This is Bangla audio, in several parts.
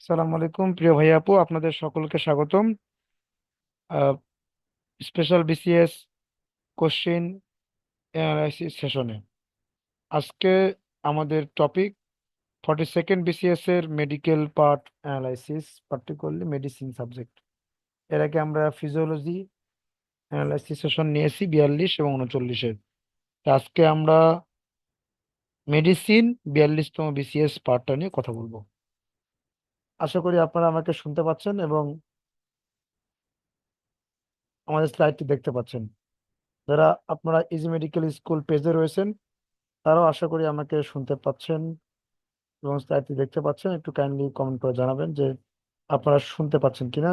সালাম আলাইকুম প্রিয় ভাই আপু, আপনাদের সকলকে স্বাগতম স্পেশাল বিসিএস কোশ্চেন অ্যানালাইসিস সেশনে। আজকে আমাদের টপিক 42nd বিসিএস এর medical part analysis, particularly medicine subject. এর আগে আমরা ফিজিওলজি অ্যানালাইসিস সেশন নিয়েছি 42 এবং 39-এর। আজকে আমরা মেডিসিন 42তম বিসিএস পার্টটা নিয়ে কথা বলবো। আশা করি আপনারা আমাকে শুনতে পাচ্ছেন এবং আমাদের স্লাইডটি দেখতে পাচ্ছেন। যারা আপনারা ইজি মেডিকেল স্কুল পেজে রয়েছেন তারাও আশা করি আমাকে শুনতে পাচ্ছেন এবং স্লাইডটি দেখতে পাচ্ছেন। একটু কাইন্ডলি কমেন্ট করে জানাবেন যে আপনারা শুনতে পাচ্ছেন কিনা,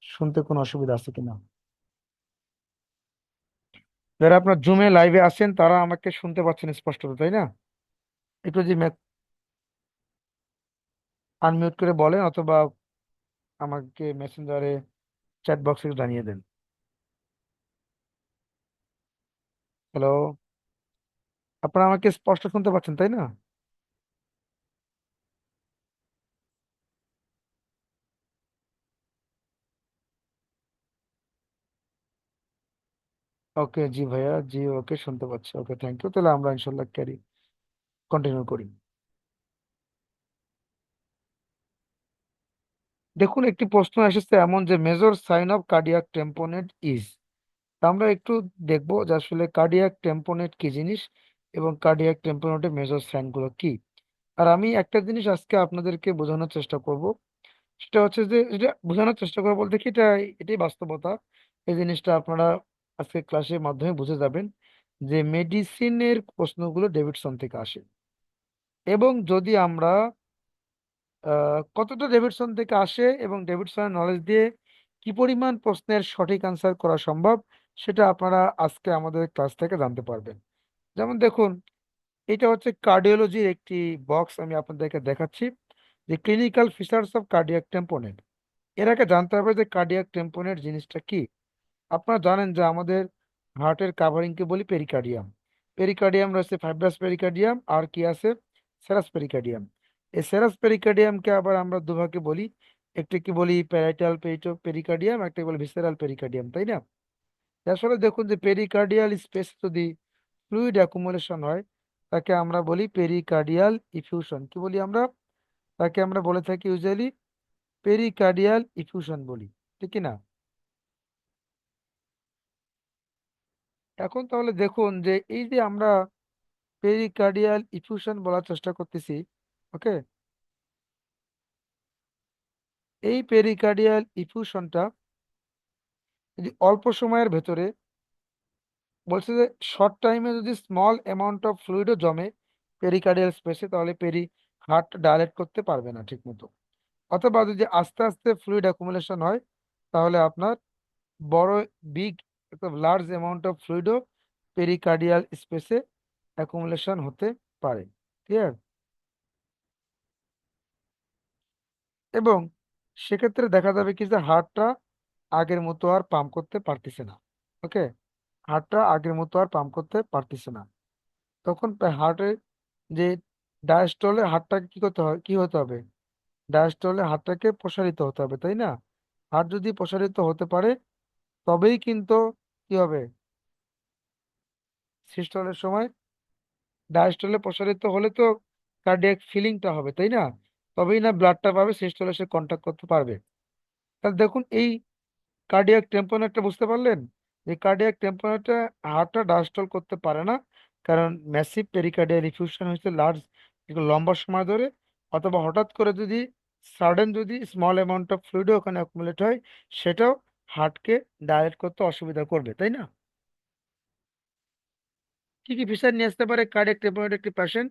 শুনতে কোনো অসুবিধা আছে কিনা। যারা আপনার জুমে লাইভে আছেন তারা আমাকে শুনতে পাচ্ছেন স্পষ্টত, তাই না? একটু যদি আনমিউট করে বলেন অথবা আমাকে মেসেঞ্জারে চ্যাট বক্সে জানিয়ে দেন। হ্যালো, আপনারা আমাকে স্পষ্ট শুনতে পাচ্ছেন, তাই না? ওকে জি ভাইয়া, জি ওকে শুনতে পাচ্ছি। ওকে, থ্যাংক ইউ। তাহলে আমরা ইনশাল্লাহ কন্টিনিউ করি। দেখুন, একটি প্রশ্ন এসেছে এমন যে major sign of cardiac tamponade is. আমরা একটু দেখবো যে আসলে কার্ডিয়াক টেম্পোনেট কি জিনিস এবং কার্ডিয়াক টেম্পোনেটের মেজর সাইন গুলো কি। আর আমি একটা জিনিস আজকে আপনাদেরকে বোঝানোর চেষ্টা করব। সেটা হচ্ছে যে এটা বোঝানোর চেষ্টা করবো বলতে কি, এটাই বাস্তবতা। এই জিনিসটা আপনারা আজকে ক্লাসের মাধ্যমে বুঝে যাবেন যে মেডিসিনের প্রশ্নগুলো ডেভিডসন থেকে আসে। এবং যদি আমরা কতটা ডেভিডসন থেকে আসে এবং ডেভিডসনের নলেজ দিয়ে কি পরিমাণ প্রশ্নের সঠিক আনসার করা সম্ভব, সেটা আপনারা আজকে আমাদের ক্লাস থেকে জানতে পারবেন। যেমন দেখুন, এটা হচ্ছে কার্ডিওলজির একটি বক্স, আমি আপনাদেরকে দেখাচ্ছি যে ক্লিনিক্যাল ফিচার্স অফ কার্ডিয়াক টেম্পোনেট। এর আগে জানতে হবে যে কার্ডিয়াক টেম্পোনেট জিনিসটা কি। আপনারা জানেন যে আমাদের হার্টের কাভারিংকে বলি পেরিকার্ডিয়াম। পেরিকার্ডিয়াম রয়েছে ফাইব্রাস পেরিকার্ডিয়াম, আর কি আছে, সেরাস পেরিকার্ডিয়াম। এই সেরাস পেরিকার্ডিয়ামকে আবার আমরা দুভাগে বলি, একটিকে বলি প্যারাইটাল পেরিকার্ডিয়াম, একটা বলি ভিসেরাল পেরিকার্ডিয়াম, তাই না? আসলে দেখুন যে পেরিকার্ডিয়াল স্পেস যদি ফ্লুইড অ্যাকুমুলেশন হয় তাকে আমরা বলি পেরিকার্ডিয়াল ইফিউশন। কি বলি আমরা? তাকে আমরা বলে থাকি ইউজুয়ালি পেরিকার্ডিয়াল ইফিউশন বলি, ঠিক কি না? এখন তাহলে দেখুন যে এই যে আমরা পেরিকার্ডিয়াল ইফিউশন বলার চেষ্টা করতেছি, ওকে, এই পেরিকার্ডিয়াল ইফিউশনটা যদি অল্প সময়ের ভেতরে, বলছে যে শর্ট টাইমে যদি স্মল অ্যামাউন্ট অফ ফ্লুইডও জমে পেরিকার্ডিয়াল স্পেসে, তাহলে হার্ট ডায়ালেট করতে পারবে না ঠিক মতো। অথবা যদি আস্তে আস্তে ফ্লুইড অ্যাকুমুলেশন হয় তাহলে আপনার বড় বিগ লার্জ অ্যামাউন্ট অফ ফ্লুইডও পেরিকার্ডিয়াল স্পেসে অ্যাকুমুলেশন হতে পারে। ক্লিয়ার? এবং সেক্ষেত্রে দেখা যাবে কি যে হার্টটা আগের মতো আর পাম্প করতে পারতেছে না। ওকে, হার্টটা আগের মতো আর পাম্প করতে পারতেছে না। তখন হার্টের যে ডায়াস্টলে হার্টটাকে কি করতে হয়, কি হতে হবে, ডায়াস্টলে হার্টটাকে প্রসারিত হতে হবে, তাই না? হার্ট যদি প্রসারিত হতে পারে তবেই কিন্তু কি হবে, সিস্টলের সময় ডায়াস্টলে প্রসারিত হলে তো কার্ডিয়াক ফিলিংটা হবে, তাই না? তবেই না ব্লাডটা পাবে, সিস্টলে সে কন্ট্যাক্ট করতে পারবে। তাহলে দেখুন এই কার্ডিয়াক টেম্পোনেটটা বুঝতে পারলেন যে কার্ডিয়াক টেম্পোনেটটা হার্টটা ডায়াস্টল করতে পারে না, কারণ ম্যাসিভ পেরিকার্ডিয়াল ইফিউশন হচ্ছে লার্জ, একটু লম্বা সময় ধরে, অথবা হঠাৎ করে যদি সাডেন যদি স্মল অ্যামাউন্ট অফ ফ্লুইড ওখানে অ্যাকুমুলেট হয়, সেটাও হার্টকে ডায়ালেট করতে অসুবিধা করবে, তাই না? কি কি ফিচার নিয়ে আসতে পারে কার্ডিয়াক টেম্পোনেট একটি পেশেন্ট?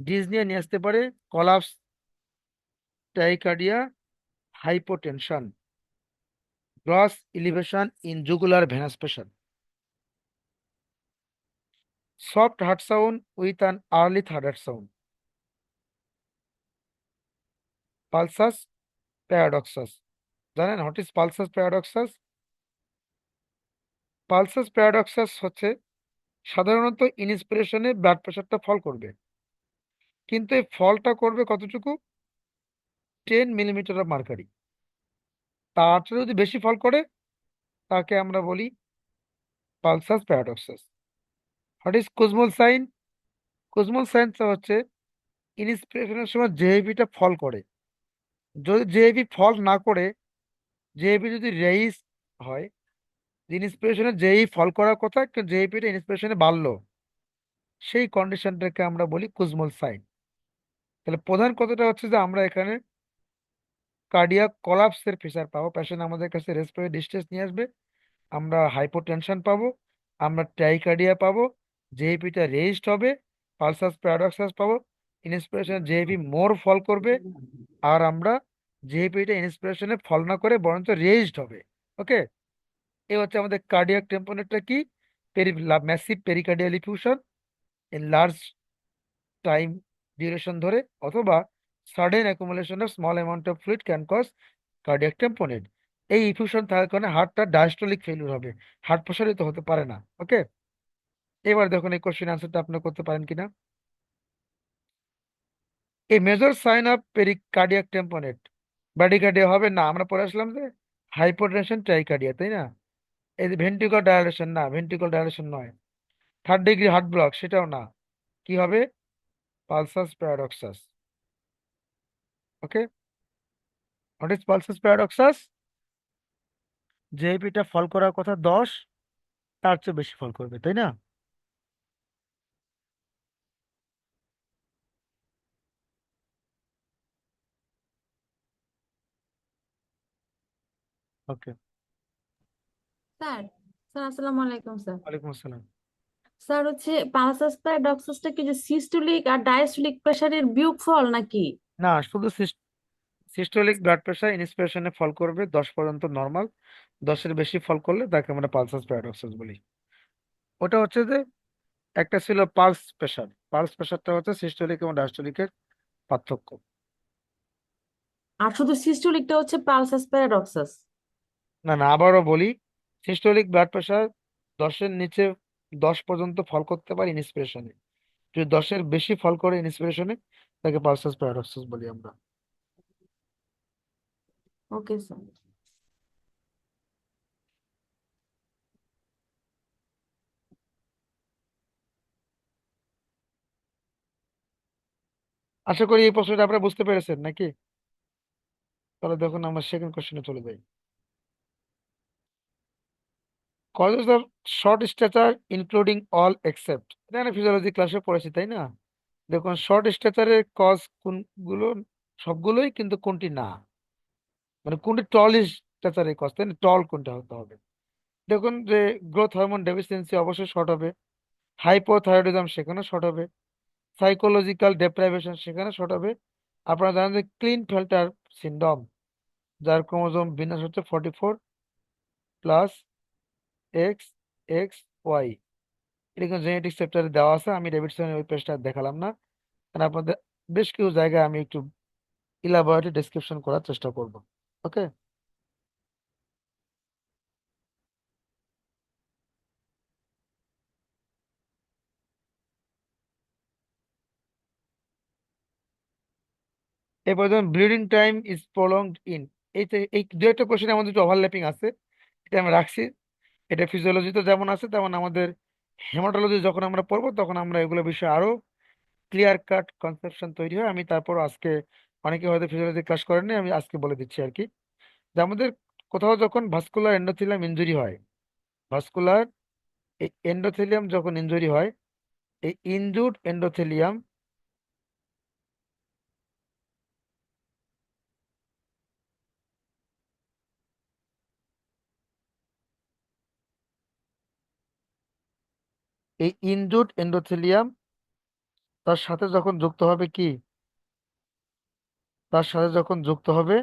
ডিজনিয়া নিয়ে আসতে পারে, collapse, tachycardia, hypotension, gross elevation in jugular venous pressure, soft heart sound with an early third heart sound, pulsus paradoxus. জানেন what is pulsus paradoxus? Pulsus paradoxus হচ্ছে সাধারণত ইন্সপিরেশনে ব্লাড প্রেশারটা ফল করবে, কিন্তু এই ফলটা করবে কতটুকু, 10 মিলিমিটার অফ মার্কারি। তার চেয়ে যদি বেশি ফল করে তাকে আমরা বলি pulsus paradoxus. What is Kussmaul sign? Kussmaul sign হচ্ছে ইন্সপিরেশনের সময় জেএবি ফল করে। যদি জেএবি ফল না করে, জেএবি যদি রেইজ হয়, ইন্সপিরেশনে যেই ফল করার কথা কিন্তু জেএপিটা ইন্সপিরেশনে বাড়লো, সেই কন্ডিশনটাকে আমরা বলি কুজমল সাইন। তাহলে প্রধান কথাটা হচ্ছে যে আমরা এখানে কার্ডিয়াক কোলাপসের প্রেসার পাবো, পেশেন্ট আমাদের কাছে রেসপিরেটরি ডিস্ট্রেস নিয়ে আসবে, আমরা হাইপোটেনশন পাবো, আমরা ট্রাইকার্ডিয়া পাবো, জেএপিটা রেজড হবে, পালসাস প্যারাডক্সাস পাবো, ইন্সপিরেশন জেএপি মোর ফল করবে, আর আমরা জেএপিটা ইন্সপিরেশনে ফল না করে বরঞ্চ রেজড হবে। ওকে, এই হচ্ছে আমাদের কার্ডিয়াক টেম্পোনেটটা কি, massive pericardial effusion in large time duration ধরে, অথবা sudden accumulation of small amount of fluid can cause cardiac tamponade. এই ইফিউশন থাকার কারণে হার্টটা ডায়াস্টলিক ফেলিউর হবে, হার্ট প্রসারিত হতে পারে না। ওকে, এবার দেখুন এই কোশ্চেন আনসারটা আপনি করতে পারেন কিনা। এই major sign of pericardiac tamponade, bradycardia হবে না, আমরা পড়ে আসলাম যে হাইপোটেনশন ট্রাইকার্ডিয়া, তাই না? এই যে ভেন্ট্রিকল ডায়ালেশন, না ভেন্ট্রিকল ডায়ালেশন নয়। 3rd ডিগ্রি হার্ট ব্লক, সেটাও না। কি হবে? Pulsus paradoxus. Okay, what is pulsus paradoxus? জেপিটা ফল করার কথা 10, তার চেয়ে বেশি ফল করবে, তাই না? ওকে, স্যার স্যার আসসালামু আলাইকুম স্যার। ওয়ালাইকুম আসসালাম। স্যার হচ্ছে পালসাস প্যারাডক্সাসটা কি যে সিস্টোলিক আর ডায়াস্টোলিক প্রেসারের বিয়োগফল নাকি? না, শুধু সিস্টোলিক ব্লাড প্রেশার ইন্সপিরেশনে ফল করবে 10 পর্যন্ত নর্মাল, 10-এর বেশি ফল করলে তাকে আমরা পালসাস প্যারাডক্সাস বলি। ওটা হচ্ছে যে একটা ছিল পালস প্রেশার, পালস প্রেশারটা হচ্ছে সিস্টোলিক এবং ডায়াস্টোলিকের পার্থক্য। আর শুধু সিস্টোলিকটা হচ্ছে পালসাস প্যারাডক্সাস? না না, আবারও বলি, সিস্টোলিক ব্লাড প্রেশার 10-এর নিচে 10 পর্যন্ত ফল করতে পারে ইন্সপিরেশনে, যদি 10-এর বেশি ফল করে ইন্সপিরেশনে তাকে পালসাস প্যারাডক্সাস বলি আমরা। Okay sir. আশা করি এই প্রশ্নটা আপনারা বুঝতে পেরেছেন নাকি? তাহলে দেখুন আমরা সেকেন্ড কোশ্চেনে চলে যাই। Causes of short stature including all except, এটা আমরা ফিজিওলজি ক্লাসে পড়েছি, তাই না? দেখুন শর্ট স্ট্যাচারের কজ কোনগুলো? সবগুলোই, কিন্তু কোনটি না, মানে কোনটি টল স্ট্যাচারের কজ, তাই না? টল কোনটা হতে হবে? দেখুন যে গ্রোথ হরমোন ডেফিসিয়েন্সি অবশ্যই শর্ট হবে, হাইপোথাইরয়েডিজম সেখানে শর্ট হবে, সাইকোলজিক্যাল ডেপ্রাইভেশন সেখানে শর্ট হবে। আপনারা জানেন যে ক্লিন ফেল্টার সিন্ড্রোম, যার ক্রোমোজোম বিন্যাস হচ্ছে 44+XXY, এরকম জেনেটিক চ্যাপ্টারে দেওয়া আছে, আমি ডেভিডসনের ওই পেজটা দেখালাম না, কারণ আপনাদের বেশ কিছু জায়গায় আমি একটু ইলাবোরেটলি ডেসক্রিপশন করার চেষ্টা করব। ওকে, এরপর ধরুন bleeding time is prolonged in, এই দু একটা কোশ্চেন আমাদের একটু ওভারল্যাপিং আছে, এটা আমি রাখছি। এটা ফিজিওলজিতে যেমন আছে তেমন আমাদের হেমাটোলজি যখন আমরা পড়বো তখন আমরা এগুলো বিষয়ে আরো ক্লিয়ার কাট কনসেপশন তৈরি হয়। আমি তারপর আজকে, অনেকে হয়তো ফিজিওলজি ক্লাস করেননি, আমি আজকে বলে দিচ্ছি আর কি, যে আমাদের কোথাও যখন ভাস্কুলার এন্ডোথেলিয়াম ইনজুরি হয়, ভাস্কুলার এন্ডোথেলিয়াম যখন ইনজুরি হয়, এই ইনজুর্ড এন্ডোথেলিয়াম, এই ইনজুর্ড এন্ডোথেলিয়াম তার সাথে যখন যুক্ত হবে কি, তার সাথে যখন যুক্ত হবে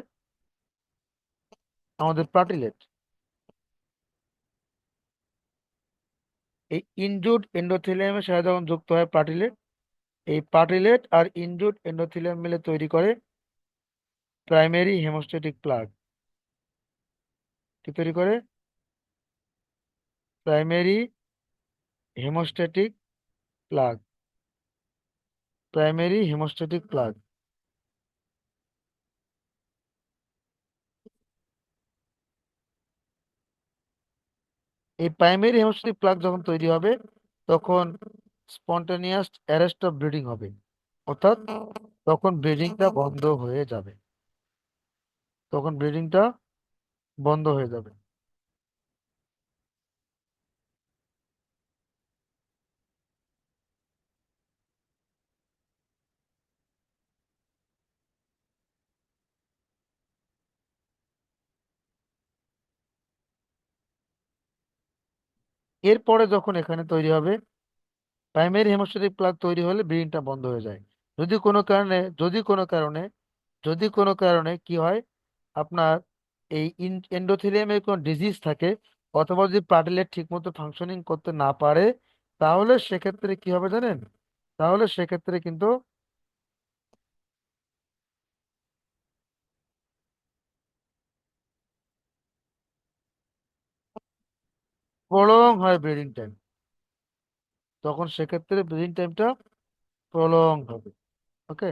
আমাদের প্লাটিলেট, এই ইনজুর্ড এন্ডোথেলিয়ামের সাথে যখন যুক্ত হয় প্লাটিলেট, এই প্লাটিলেট আর ইনজুর্ড এন্ডোথেলিয়াম মিলে তৈরি করে প্রাইমারি হেমোস্ট্যাটিক প্লাগ। কি তৈরি করে? Primary haemostatic plug, primary haemostatic plug. এই প্রাইমারি হেমোস্ট্যাটিক প্লাগ যখন তৈরি হবে তখন স্পন্টেনিয়াস অ্যারেস্ট অফ ব্লিডিং হবে, অর্থাৎ তখন ব্লিডিংটা বন্ধ হয়ে যাবে, তখন ব্লিডিংটা বন্ধ হয়ে যাবে। এরপরে যখন এখানে তৈরি হবে প্রাইমারি হেমোস্ট্যাটিক প্লাগ তৈরি হলে ব্লিডিংটা বন্ধ হয়ে যায়। যদি কোনো কারণে যদি কোনো কারণে যদি কোনো কারণে কি হয়, আপনার এই এন্ডোথেলিয়ামের কোনো ডিজিজ থাকে অথবা যদি প্লাটেলেট ঠিকমতো ফাংশনিং করতে না পারে, তাহলে সেক্ষেত্রে কি হবে জানেন? তাহলে সেক্ষেত্রে কিন্তু প্রলং হয় ব্রিডিং টাইম, তখন সেক্ষেত্রে ব্রিডিং টাইমটা প্রলং হবে। ওকে।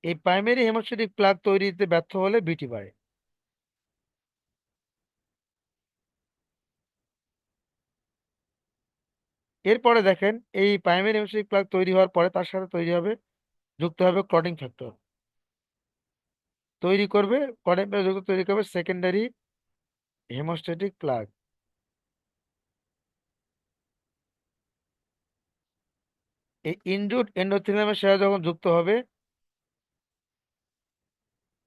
এই প্রাইমারি হেমোস্ট্যাটিক প্লাগ তৈরিতে ব্যর্থ হলে বিটি বাড়ে। এরপরে দেখেন এই প্রাইমারি হেমোস্ট্যাটিক প্লাগ তৈরি হওয়ার পরে তার সাথে তৈরি হবে যুক্ত হবে ক্লটিং ফ্যাক্টর, তৈরি করবে ক্লটিং ফ্যাক্টর যুক্ত তৈরি করবে সেকেন্ডারি হেমোস্ট্যাটিক প্লাগ। এই ইনজুড এন্ডোথেলিয়ামের সাথে যখন যুক্ত হবে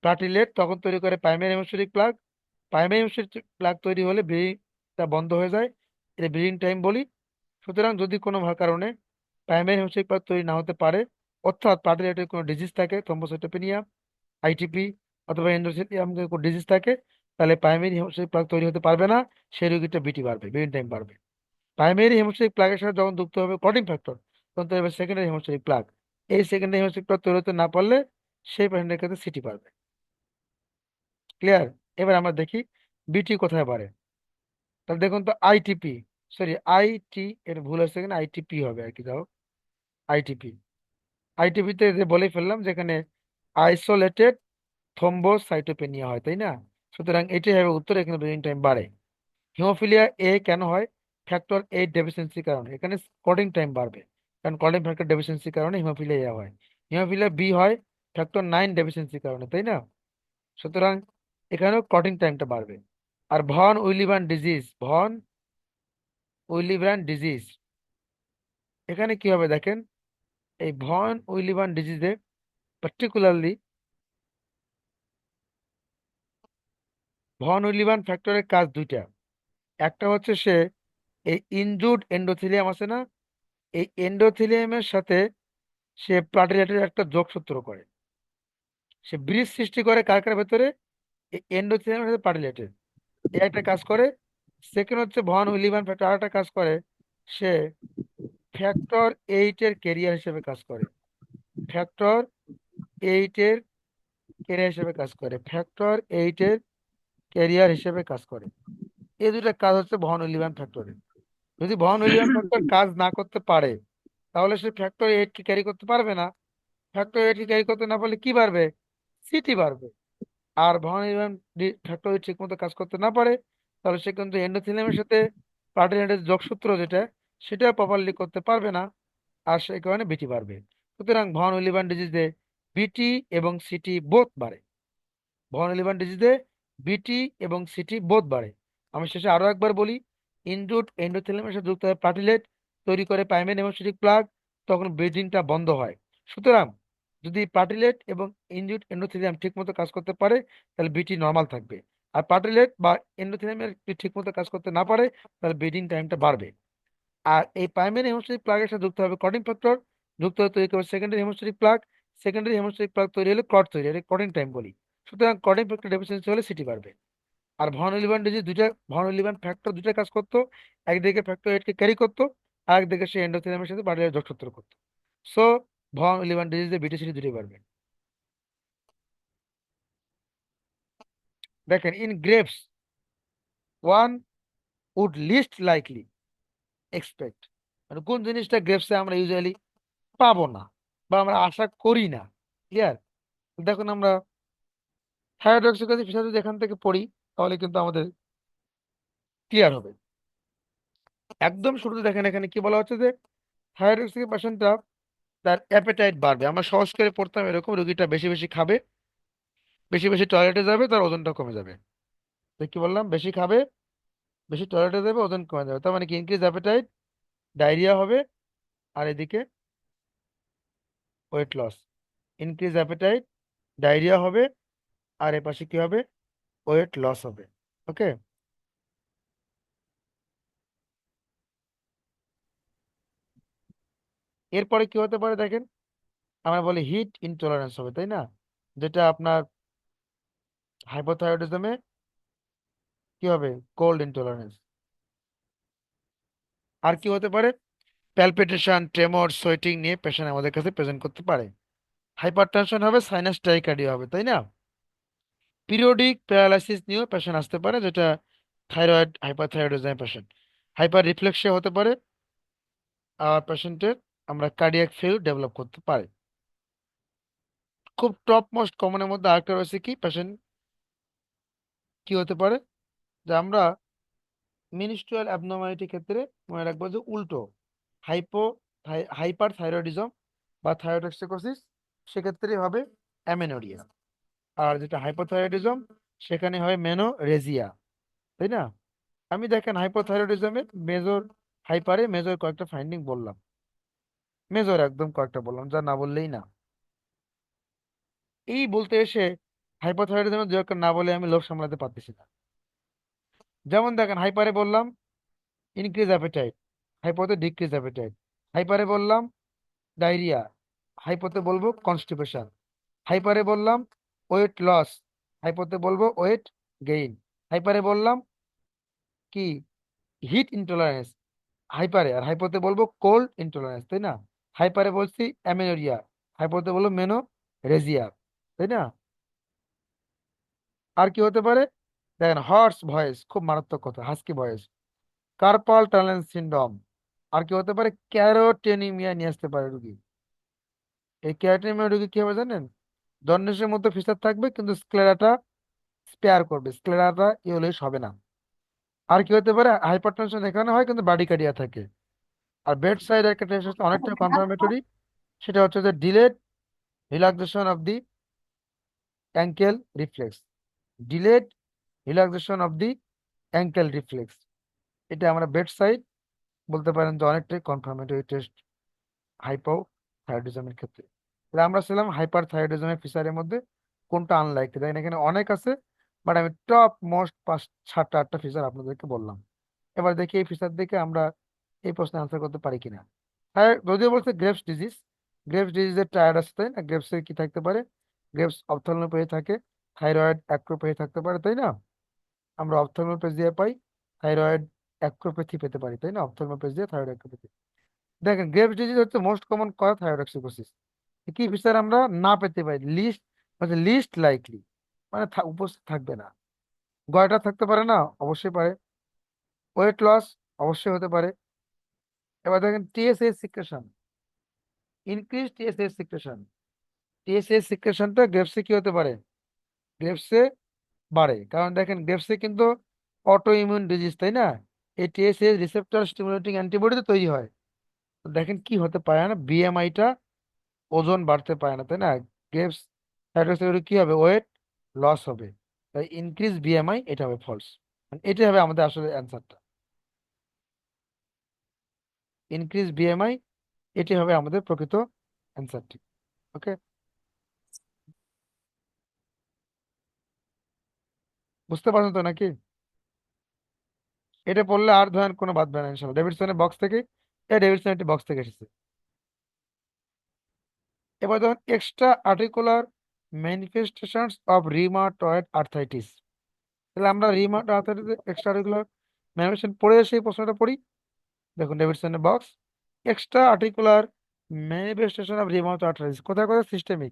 প্লাটিলেট, তখন তৈরি করে primary haemostatic plug. Primary haemostatic plug তৈরি হলে ব্লিডিংটা বন্ধ হয়ে যায়, এটা ব্লিডিং টাইম বলি। সুতরাং যদি কোনো কারণে প্রাইমারি হেমোস্ট্যাটিক প্লাগ তৈরি না হতে পারে, অর্থাৎ প্লাটিলেটের কোনো ডিজিজ থাকে থ্রম্বোসাইটোপেনিয়া, আইটিপি অথবা এন্ডোথেলিয়ামের কোনো ডিজিজ থাকে, তাহলে প্রাইমারি হেমোস্ট্যাটিক প্লাগ তৈরি হতে পারবে না, সেই রোগীটা বিটি বাড়বে, ব্লিডিং টাইম বাড়বে। প্রাইমারি হেমোস্ট্যাটিক প্লাগের সাথে যখন যুক্ত হবে ক্লটিং ফ্যাক্টর, তখন তৈরি হবে সেকেন্ডারি হেমোস্ট্যাটিক প্লাগ। এই সেকেন্ডারি হেমোস্ট্যাটিক প্লাগ তৈরি হতে না পারলে সেই পেশেন্টের ক্ষেত্রে সিটি পারবে। ক্লিয়ার? এবার আমরা দেখি বিটি কোথায় বাড়ে। তাহলে দেখুন তো আইটিপি, সরি আইটি, এর ভুল আছে, এখানে আইটিপি হবে আর কি, যাও আইটিপি। আইটিপিতে যে বলে ফেললাম যেখানে আইসোলেটেড থ্রম্বোসাইটোপেনিয়া হয়, তাই না? সুতরাং এটাই হবে উত্তর, এখানে ব্লিডিং টাইম বাড়ে। হিমোফিলিয়া এ কেন হয়? ফ্যাক্টর 8 ডেফিসিয়েন্সির কারণে, এখানে কোডিং টাইম বাড়বে, কারণ কোডিং ফ্যাক্টর ডেফিসিয়েন্সির কারণে হিমোফিলিয়া এ হয়। হিমোফিলিয়া বি হয় ফ্যাক্টর 9 ডেফিসিয়েন্সির কারণে, তাই না? সুতরাং এখানেও কোডিং টাইমটা বাড়বে। আর ভন উইলিবান ডিজিজ, এখানে কি হবে দেখেন, এই ভন উইলিবান ডিজিজে পার্টিকুলারলি ভন উইলিবান ফ্যাক্টরের কাজ দুইটা। একটা হচ্ছে সে এই ইনজুড এন্ডোথেলিয়াম আছে না, এই এন্ডোথেলিয়ামের সাথে সে প্লাটিলেটের একটা যোগসূত্র করে, সে ব্রিজ সৃষ্টি করে কার কার ভেতরে, এই এন্ডোথেলিয়ামের সাথে প্লাটিলেটের, এ একটা কাজ করে। সেকেন্ড হচ্ছে ভন উইলিবান ফ্যাক্টর আর একটা কাজ করে, সে ফ্যাক্টর 8 এর ক্যারিয়ার হিসেবে কাজ করে, ফ্যাক্টর 8 এর ক্যারিয়ার হিসেবে কাজ করে, ফ্যাক্টর 8 এর ক্যারিয়ার হিসেবে কাজ করে। এই দুটা কাজ হচ্ছে ভন উইলিবান ফ্যাক্টরের। যদি ভন উইলিয়াম ফ্যাক্টর কাজ না করতে পারে, তাহলে সে ফ্যাক্টর 8 কে ক্যারি করতে পারবে না। ফ্যাক্টর 8 কে ক্যারি করতে না পারলে কি বাড়বে? সিটি বাড়বে। আর ভন উইলিয়াম ফ্যাক্টর ঠিক মতো কাজ করতে না পারে, তাহলে সে কিন্তু এন্ডোথেলিয়ামের সাথে প্লাটিলেটের যোগসূত্র যেটা, সেটা প্রপারলি করতে পারবে না, আর সেই কারণে বিটি বাড়বে। সুতরাং ভন উইলিয়াম ডিজিজে বিটি এবং সিটি বোথ বাড়ে। ভন উইলিয়াম ডিজিজে বিটি এবং সিটি বোথ বাড়ে। আমি শেষে আরো একবার বলি, ইনজুড এন্ডোথেলিয়ামের সাথে যুক্ত হয় প্লাটিলেট, তৈরি করে প্রাইমারি হেমোস্ট্যাটিক প্লাগ, তখন ব্লিডিংটা বন্ধ হয়। সুতরাং যদি প্লাটিলেট এবং ইনজুড এন্ডোথেলিয়াম ঠিকমতো কাজ করতে পারে, তাহলে বিটি নর্মাল থাকবে। আর প্লাটিলেট বা এন্ডোথেলিয়ামের ঠিকমতো কাজ করতে না পারে, তাহলে ব্লিডিং টাইমটা বাড়বে। আর এই প্রাইমারি হেমোস্ট্যাটিক প্লাগের সাথে যুক্ত হবে ক্লটিং ফ্যাক্টর, যুক্ত হয়ে তৈরি করবে secondary haemostatic plug. Secondary haemostatic plug তৈরি হলে ক্লট তৈরি হয়, ক্লটিং টাইম বলি। সুতরাং ক্লটিং ফ্যাক্টর ডেফিসিয়েন্সি হলে সিটি বাড়বে। আর ভন ইলিভান ডিজিজ দুইটা, ভন ইলিভান ফ্যাক্টর দুইটা কাজ করতো, একদিকে ফ্যাক্টর 8 কে ক্যারি করতো, আর একদিকে সে এন্ডোথেলিয়ামের সাথে বাড়ির যোগসূত্র করতো। সো ভন ইলিভান ডিজিজে বিটি সিটি দুটোই বাড়বে। দেখেন in Graves one would least likely expect, মানে কোন জিনিসটা গ্রেপসে আমরা ইউজুয়ালি পাবো না, বা আমরা আশা করি না। ক্লিয়ার? দেখুন আমরা থাইরয়েড টক্সিকোসিস বিষয় যদি এখান থেকে পড়ি তাহলে কিন্তু আমাদের ক্লিয়ার হবে। একদম শুরুতে দেখেন এখানে কি বলা হচ্ছে যে থাইরয়েড টক্সিক পেশেন্টটা তার অ্যাপেটাইট বাড়বে। আমরা সহজ করে পড়তাম এরকম, রোগীটা বেশি বেশি খাবে, বেশি বেশি টয়লেটে যাবে, তার ওজনটা কমে যাবে। তো কি বললাম, বেশি খাবে, বেশি টয়লেটে যাবে, ওজন কমে যাবে, তার মানে কি ইনক্রিজ অ্যাপেটাইট, ডায়রিয়া হবে, আর এদিকে weight loss. Increase appetite, diarrhoea হবে, আর এপাশে কি হবে, ওয়েট লস হবে। ওকে। এরপরে কি হতে পারে দেখেন, আমরা বলি হিট ইনটলারেন্স হবে, তাই না? যেটা আপনার হাইপোথাইরয়েডিজমে কি হবে, কোল্ড ইনটলারেন্স। আর কি হতে পারে, প্যালপিটেশন, ট্রেমর, সোয়েটিং নিয়ে পেশেন্ট আমাদের কাছে প্রেজেন্ট করতে পারে। হাইপারটেনশন হবে, সাইনাস টাইকার্ডিয়া হবে, তাই না? পিরিয়ডিক প্যারালাইসিস নিয়েও পেশেন্ট আসতে পারে, যেটা থাইরয়েড হাইপারথাইরয়েডিজম পেশেন্ট। হাইপার রিফ্লেক্সিয়া হতে পারে, আর পেশেন্টের আমরা কার্ডিয়াক ফেল ডেভেলপ করতে পারে। খুব টপ মোস্ট কমনের মধ্যে আরেকটা রয়েছে কি, পেশেন্ট কি হতে পারে, যে আমরা মিনিস্ট্রুয়াল অ্যাবনর্মালিটি ক্ষেত্রে মনে রাখবো যে উল্টো, হাইপো হাইপার থাইরয়েডিজম বা থাইরয়েডক্সিকোসিস সেক্ষেত্রে হবে অ্যামেনোরিয়া। আর যেটা হাইপোথাইরয়েডিজম সেখানে হয় মেনোরেজিয়া, তাই না? আমি দেখেন হাইপোথাইরয়েডিজমের মেজর, হাইপারে মেজর কয়েকটা ফাইন্ডিং বললাম, মেজর একদম কয়েকটা বললাম, যা না বললেই না। এই বলতে এসে হাইপোথাইরয়েডিজমের দু একটা না বলে আমি লোভ সামলাতে পারতেছি না। যেমন দেখেন হাইপারে বললাম ইনক্রিজ অ্যাপেটাইট, হাইপোতে ডিক্রিজ অ্যাপেটাইট। হাইপারে বললাম ডায়রিয়া, হাইপোতে বলবো কনস্টিপেশন। হাইপারে বললাম ওয়েট লস, হাইপোতে বলবো ওয়েট গেইন। হাইপারে বললাম কি হিট ইনটলারেন্স হাইপারে, আর হাইপোতে বলবো কোল্ড ইনটলারেন্স, তাই না? হাইপারে বলছি অ্যামেনোরিয়া, হাইপোতে বলবো মেনো রেজিয়া, তাই না? আর কি হতে পারে, দেখেন হর্স ভয়েস, খুব মারাত্মক কথা, husky voice, carpal tunnel syndrome. আর কি হতে পারে, ক্যারোটেনিমিয়া নিয়ে আসতে পারে রুগী। এই ক্যারোটেনিমিয়া রুগী কি হবে জানেন, জন্ডিসের মতো ফিচার থাকবে কিন্তু স্ক্লেরাটা স্পেয়ার করবে, স্ক্লেরাটা ইওলিশ হবে না। আর কি হতে পারে, হাইপারটেনশন এখানে হয় কিন্তু বার্ডিকার্ডিয়া থাকে। আর বেড সাইড একটা টেস্ট হচ্ছে অনেকটা কনফার্মেটরি, সেটা হচ্ছে যে delayed relaxation of the ankle reflex, delayed relaxation of the ankle reflex. এটা আমরা বেড সাইড বলতে পারেন যে অনেকটাই কনফার্মেটরি টেস্ট হাইপো থাইরয়েডিজমের ক্ষেত্রে। তাহলে আমরা ছিলাম হাইপার থাইরয়েডিজমের ফিচারের মধ্যে কোনটা আনলাইক, দেখেন এখানে অনেক আছে, বাট আমি টপ মোস্ট 5 7টা 8টা ফিচার আপনাদেরকে বললাম। এবার দেখি এই ফিচার দেখে আমরা এই প্রশ্নে আনসার করতে পারি কিনা। হ্যাঁ, যদিও বলছে গ্রেভস ডিজিজ, গ্রেভস ডিজিজের টায়ার্ড আছে, তাই না? গ্রেভসের কি থাকতে পারে, গ্রেভস অপথ্যালমোপ্যাথি থাকে, থাইরয়েড অ্যাক্রোপ্যাথি থাকতে পারে, তাই না? আমরা অপথ্যালমোপ্যাথি দিয়ে পাই, থাইরয়েড অ্যাক্রোপ্যাথি পেতে পারি, তাই না? অপথ্যালমোপ্যাথি দিয়ে থাইরয়েড অ্যাক্রোপ্যাথি। দেখেন গ্রেভস ডিজিজ হচ্ছে মোস্ট কমন কজ থাইরয়েডক্সিকোসিস। কি ফিচার আমরা না পেতে পারি, লিস্ট মানে লিস্ট লাইকলি, মানে উপস্থিত থাকবে না। গয়টা থাকতে পারে না, অবশ্যই পারে। ওয়েট লস অবশ্যই হতে পারে। এবার দেখেন TSH secretion, increase TSH secretion, TSH সিক্রেশনটা গ্রেপসে কি হতে পারে, গ্রেপসে বাড়ে, কারণ দেখেন গ্রেপসে কিন্তু অটো ইমিউন ডিজিজ, তাই না? এই টিএসএইচ রিসেপ্টর স্টিমুলেটিং অ্যান্টিবডি তো তৈরি হয়। তো দেখেন কি হতে পারে না, বিএমআইটা ওজন বাড়তে পারে না, তাই না? গ্রেপস সাইটোসিস কি হবে, ওয়েট লস হবে, তাই ইনক্রিজ বিএমআই এটা হবে ফলস। এটাই হবে আমাদের আসলে অ্যান্সারটা, ইনক্রিজ বিএমআই, এটি হবে আমাদের প্রকৃত অ্যান্সারটি। ওকে, বুঝতে পারছেন তো নাকি? এটা পড়লে আর ধরেন কোনো বাদ দেয় না ইনশাল্লাহ, ডেভিডসনের বক্স থেকে, এটা ডেভিডসন একটি বক্স থেকে এসেছে। এবার ধরুন extra articular manifestations of rheumatoid arthritis. তাহলে আমরা rheumatoid arthritis extra articular manifestation পড়ে এসে এই প্রশ্নটা পড়ি। দেখুন ডেভিডসনের box, extra articular manifestation of rheumatoid arthritis কোথায় কোথায়, systemic,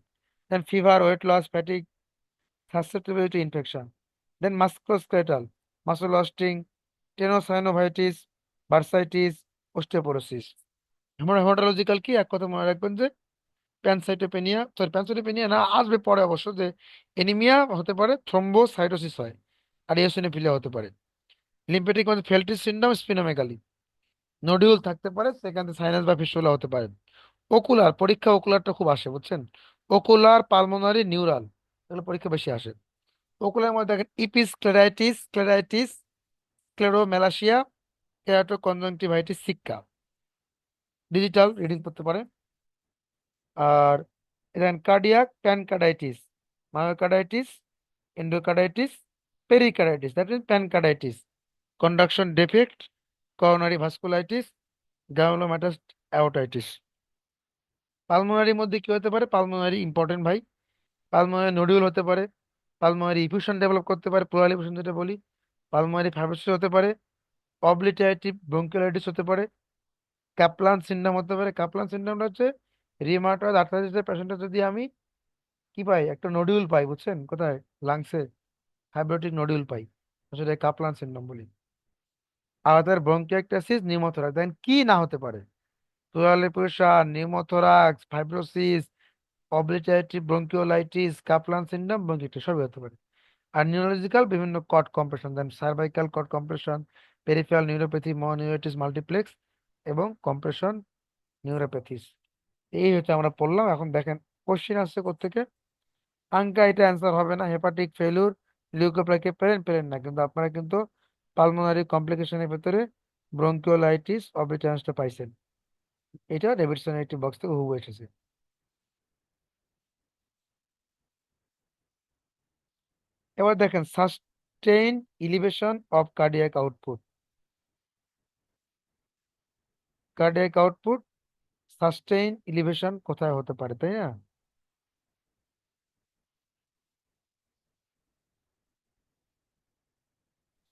then fever, weight loss, fatigue, susceptibility infection, then musculoskeletal, muscle wasting, tenosynovitis, bursitis, osteoporosis. Haematological কি, এক কথা মনে রাখবেন যে প্যানসাইটোপেনিয়া না, আসবে পরে অবশ্য, যে এনিমিয়া হতে পারে, থ্রম্বোসাইটোসিস হয়, আর ইওসিনোফিলিয়া হতে পারে। লিম্ফেটিক মানে ফেল্টিস সিন্ড্রোম, স্প্লিনোমেগালি। নডিউল থাকতে পারে, সেখান থেকে সাইনাস বা ফিস্টুলা হতে পারে। ওকুলার পরীক্ষা, ওকুলারটা খুব আসে বুঝছেন। ওকুলার, পালমোনারি, নিউরাল, এগুলো পরীক্ষা বেশি আসে। ওকুলার মধ্যে দেখেন scleritis, scleromalacia, keratoconjunctivitis, sicca. Digital reading করতে পারে। আর দেখেন cardiac, pancarditis, myocarditis, endocarditis, pericarditis, that mean pancarditis. Conduction defect, coronary vasculitis, granulomatous aortitis. পালমোনারির মধ্যে কি হতে পারে? পালমোনারি ইম্পর্টেন্ট ভাই। পালমোনারি নোডিউল হতে পারে, পালমোনারি ইফিউশন ডেভেলপ করতে পারে, প্লুরাল ইফিউশন যেটা বলি, পালমোনারি ফাইব্রোসিস হতে পারে, অবলিটারেটিভ ব্রঙ্কিওলাইটিস হতে পারে, ক্যাপলান সিনড্রোম হতে পারে। ক্যাপলান সিনড্রোমটা হচ্ছে রিমাটয়েড আর্থ্রাইটিসের পেশেন্টের যদি আমি কি পাই, একটা নডিউল পাই বুঝছেন কোথায়, লাংসে, ফাইব্রোটিক নডিউল পাই, সেটা কাপলান সিনড্রোম বলি। আর তাদের ব্রঙ্কিয়াক্টাসিস, নিউমোথোরাক্স। দেখেন কি না হতে পারে? Pleural effusion, pneumothorax, fibrosis, obliterative bronchiolitis, Caplan syndrome, bronchitis সবই হতে পারে। আর নিউরোলজিক্যাল বিভিন্ন cord compression, then cervical cord compression, peripheral neuropathy, mononeuritis multiplex, এবং কম্প্রেশন নিউরোপ্যাথিস। এই হচ্ছে আমরা পড়লাম। এখন দেখেন কোশ্চিন আসছে কোত্থেকে। আঙ্কা এটা অ্যান্সার হবে না। হেপাটিক ফেলুর, লিউকোপ্লাকে পেরেন পেরেন না, কিন্তু আপনারা কিন্তু পালমোনারি কমপ্লিকেশনের ভেতরে ব্রঙ্কিওলাইটিস অবলিটারেন্সটা পাইছেন। এটা ডেভিডসনের একটি বক্স থেকে হুবহু এসেছে। এবার দেখেন sustain elevation of cardiac output. Cardiac output sustain elevation কোথায় হতে পারে, তাই না?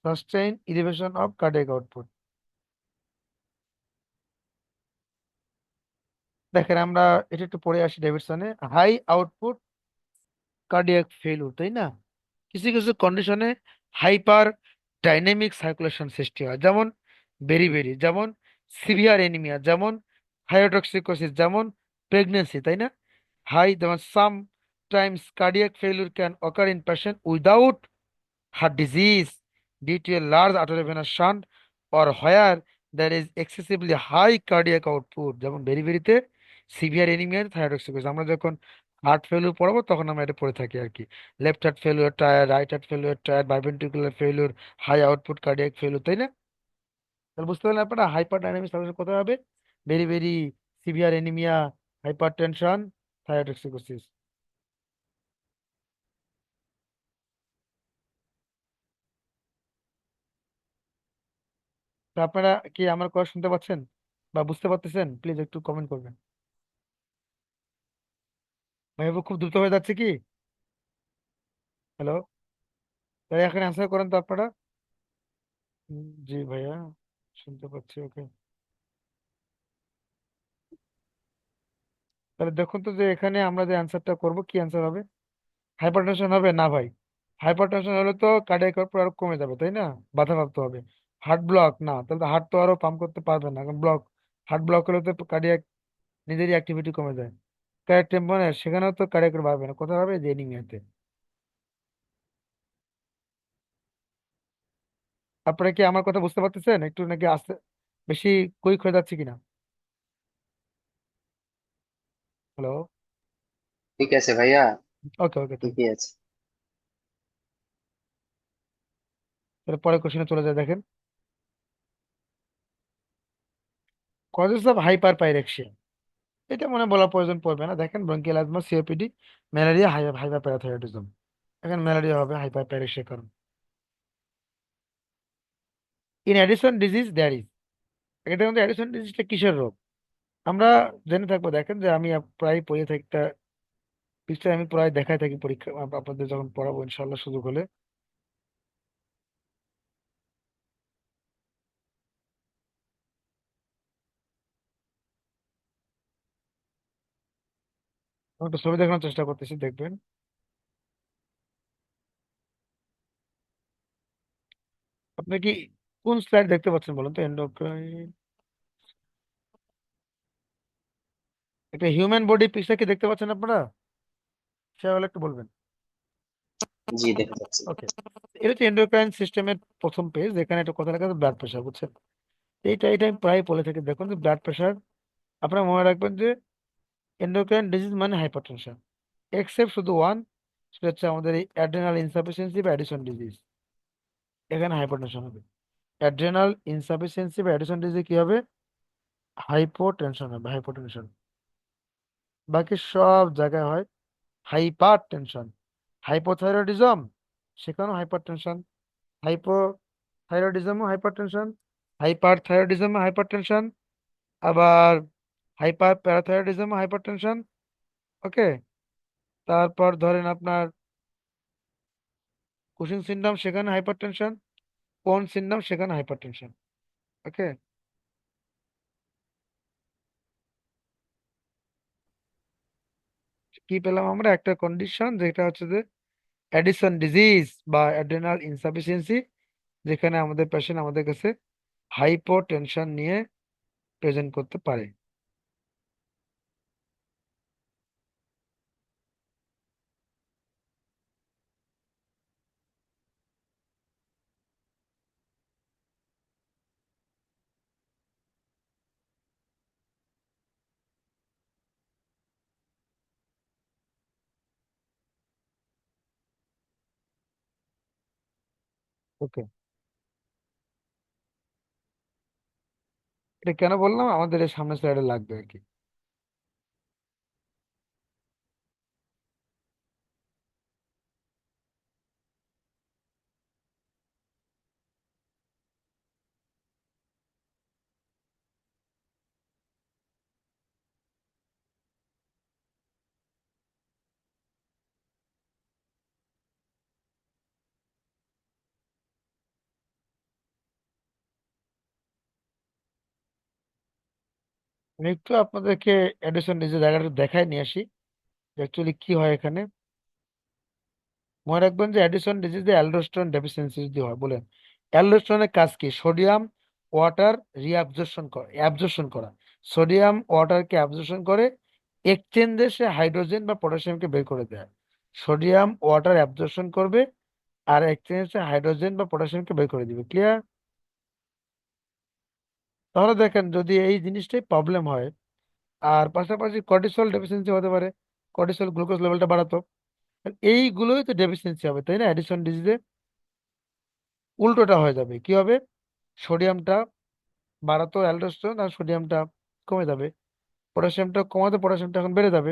Sustain elevation of cardiac output, দেখেন আমরা এটা একটু পড়ে আসি ডেভিডসনে। হাই আউটপুট কার্ডিয়াক ফেলুর, তাই না? কিছু কিছু কন্ডিশনে হাইপার ডাইনামিক সার্কুলেশন সৃষ্টি হয়, যেমন বেরি, যেমন সিভিয়ার এনিমিয়া, যেমন থাইরোটক্সিকোসিস, যেমন প্রেগনেন্সি, তাই না? হাই, যেমন সাম Times cardiac failure can occur in patient without heart disease due to a large arterial venous shunt or where there is excessively high cardiac output, যেমন বেরিতে সিভিয়ার এনিমিয়া, থাইরয়েডক্সিকোসিস। আমরা যখন হার্ট ফেলিউর পড়াবো তখন আমরা এটা পড়ে থাকি আর কি। Left heart failure tyre, right heart failure tyre, biventricular failure, high output cardiac failure, তাই না? তাহলে বুঝতে পারলেন আপনারা হাইপার ডাইনামিক সার্কুলেশন কোথায় হবে? বেরি সিভিয়ার এনিমিয়া, হাইপার টেনশন, থাইরয়েডক্সিকোসিস। তো আপনারা কি আমার কথা শুনতে পাচ্ছেন বা বুঝতে পারতেছেন? প্লিজ একটু কমেন্ট করবেন। ভাইবা খুব দ্রুত হয়ে যাচ্ছে কি? হ্যালো, তাই এখন অ্যান্সার করেন তো আপনারা। জি ভাইয়া, শুনতে পাচ্ছি, ওকে। তাহলে দেখুন তো যে এখানে আমরা যে অ্যান্সারটা করব, কি অ্যান্সার হবে? হাইপারটেনশন হবে না ভাই? হাইপারটেনশন হলে তো কার্ডিয়াক আউটপুট আরো কমে যাবে, তাই না? বাধাপ্রাপ্ত হবে। হার্ট ব্লক না, তাহলে তো হার্ট তো আরো পাম্প করতে পারবে না, কারণ ব্লক, হার্ট ব্লক হলে তো কার্ডিয়াক নিজেরই অ্যাক্টিভিটি কমে যায়। কার্ডিয়াক টেম্পোনের সেখানেও তো কার্ডিয়াক বাড়বে না, কোথায় হবে? যে এনিমিয়াতে। আপনারা কি আমার কথা বুঝতে পারতেছেন একটু, নাকি আস্তে, বেশি কুইক হয়ে যাচ্ছে কিনা? হ্যালো। ঠিক আছে ভাইয়া। ওকে ওকে, থ্যাংক। ঠিকই আছে। তাহলে পরের কোশ্চেনে চলে যায়, দেখেন। কজেস অফ হাইপার পাইরেক্সিয়া, এটা মনে বলার প্রয়োজন পড়বে না। দেখেন bronchial asthma, COPD, malaria, hyperparathyroidism. এখন ম্যালেরিয়া হবে হাইপার পাইরেক্সিয়ার কারণ। In Addison disease there is, এটা কিন্তু অ্যাডিশন ডিজিজটা কিসের রোগ আমরা জেনে থাকবো। দেখেন যে আমি প্রায় পড়ে থাকি একটা পিকচার, আমি প্রায় দেখাই থাকি পরীক্ষা আপনাদের যখন পড়াবো ইনশাল্লাহ সুযোগ হলে। আমি একটা ছবি দেখানোর চেষ্টা করতেছি, দেখবেন। আপনি কি কোন স্লাইড দেখতে পাচ্ছেন বলুন তো? এন্ডোক্রাইন, একটা হিউম্যান বডি পিকচার কি দেখতে পাচ্ছেন আপনারা? সেটা হলে একটু বলবেন। জি, দেখতে পাচ্ছি। ওকে, এটা হচ্ছে এন্ডোক্রাইন সিস্টেমের প্রথম পেজ। এখানে একটা কথা লেখা আছে ব্লাড প্রেশার, বুঝছেন? এটা আমি প্রায় বলে থাকি। দেখুন যে ব্লাড প্রেশার, আপনারা মনে রাখবেন যে এন্ডোক্রাইন ডিজিজ মানে হাইপারটেনশন, এক্সেপ্ট শুধু ওয়ান, সেটা হচ্ছে আমাদের এই অ্যাড্রেনাল ইনসাফিসিয়েন্সি বা অ্যাডিশন ডিজিজ। এখানে হাইপারটেনশন হবে। অ্যাড্রেনাল ইনসাফিসিয়েন্সি বা অ্যাডিশন ডিজিজ কি হবে? হাইপোটেনশন হবে, হাইপোটেনশন। বাকি সব জায়গায় হয় হাইপার টেনশন। হাইপোথাইরয়েডিজম, সেখানেও হাইপার টেনশন। হাইপোথাইরয়েডিজমও হাইপার টেনশন, হাইপার থাইরয়েডিজমও হাইপার টেনশন, আবার হাইপার প্যারাথাইরয়েডিজমও হাইপার টেনশন। ওকে, তারপর ধরেন আপনার কুশিং সিনড্রোম, সেখানে হাইপার টেনশন। কোন সিনড্রোম, সেখানে হাইপার টেনশন। ওকে, কি পেলাম আমরা? একটা কন্ডিশন যেটা হচ্ছে যে অ্যাডিসন ডিজিজ বা অ্যাড্রেনাল ইনসাফিসিয়েন্সি, যেখানে আমাদের পেশেন্ট আমাদের কাছে হাইপোটেনশন নিয়ে প্রেজেন্ট করতে পারে। ওকে, এটা কেন বললাম, আমাদের এই সামনের স্লাইডে লাগবে আর কি। আমি একটু আপনাদেরকে অ্যাডিশন ডিজিজ জায়গাটা দেখায় নিয়ে আসি, অ্যাকচুয়ালি কি হয় এখানে। মনে রাখবেন যে অ্যাডিশন ডিজিজে অ্যালডোস্টেরন ডেফিসিয়েন্সি যদি হয়, বলেন অ্যালডোস্টেরনের কাজ কি? সোডিয়াম ওয়াটার রিঅ্যাবজর্পশন করা, অ্যাবজর্পশন করা। সোডিয়াম ওয়াটারকে অ্যাবজর্পশন করে এক্সচেঞ্জে সে হাইড্রোজেন বা পটাশিয়ামকে বের করে দেয়। সোডিয়াম ওয়াটার অ্যাবজর্পশন করবে আর এক্সচেঞ্জে হাইড্রোজেন বা পটাশিয়ামকে বের করে দিবে। ক্লিয়ার? তাহলে দেখেন, যদি এই জিনিসটাই প্রবলেম হয় আর পাশাপাশি কর্টিসল ডেফিসিয়েন্সি হতে পারে, কর্টিসল গ্লুকোজ লেভেলটা বাড়াতো, এইগুলোই তো ডেফিসিয়েন্সি হবে, তাই না? অ্যাডিশন ডিজিজে উল্টোটা হয়ে যাবে, কি হবে? সোডিয়ামটা বাড়াতো অ্যালডোস্টেরন, আর সোডিয়ামটা কমে যাবে। পটাশিয়ামটা কমাতে, পটাশিয়ামটা এখন বেড়ে যাবে।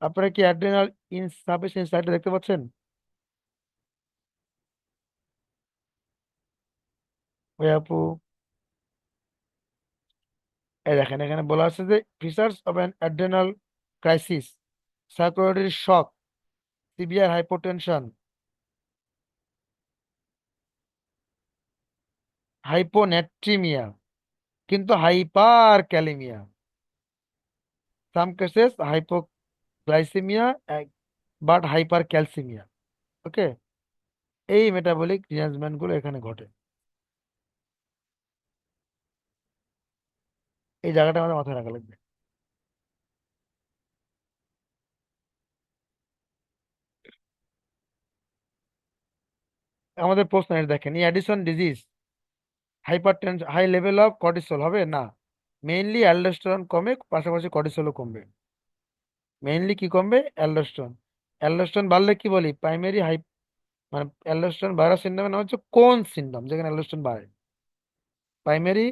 আপনারা কি অ্যাড্রেনাল ইনসাফিসিয়েন্সি সাইটটা দেখতে পাচ্ছেন? ওই আপু, এই দেখেন এখানে বলা আছে যে features of an adrenal crisis, circulatory shock, severe hypotension, hyponatraemia, কিন্তু hyperkalaemia, some cases hypoglycaemia, but hypercalcaemia. Okay, এই মেটাবলিক রিয়ারেঞ্জমেন্ট গুলো এখানে ঘটে। এই জায়গাটা আমাদের মাথায় রাখা লাগবে। আমাদের প্রশ্ন এটা দেখেন, এই Addison disease hypertension, high level of cortisol হবে না? মেইনলি অ্যালডোস্টেরন কমে, পাশাপাশি কর্টিসলও কমবে। মেইনলি কি কমবে? অ্যালডোস্টেরন। অ্যালডোস্টেরন বাড়লে কি বলি? প্রাইমারি হাই, মানে অ্যালডোস্টেরন বাড়া সিনড্রোমের নাম হচ্ছে কোন সিনড্রোম, যেখানে অ্যালডোস্টেরন বাড়ে। প্রাইমারি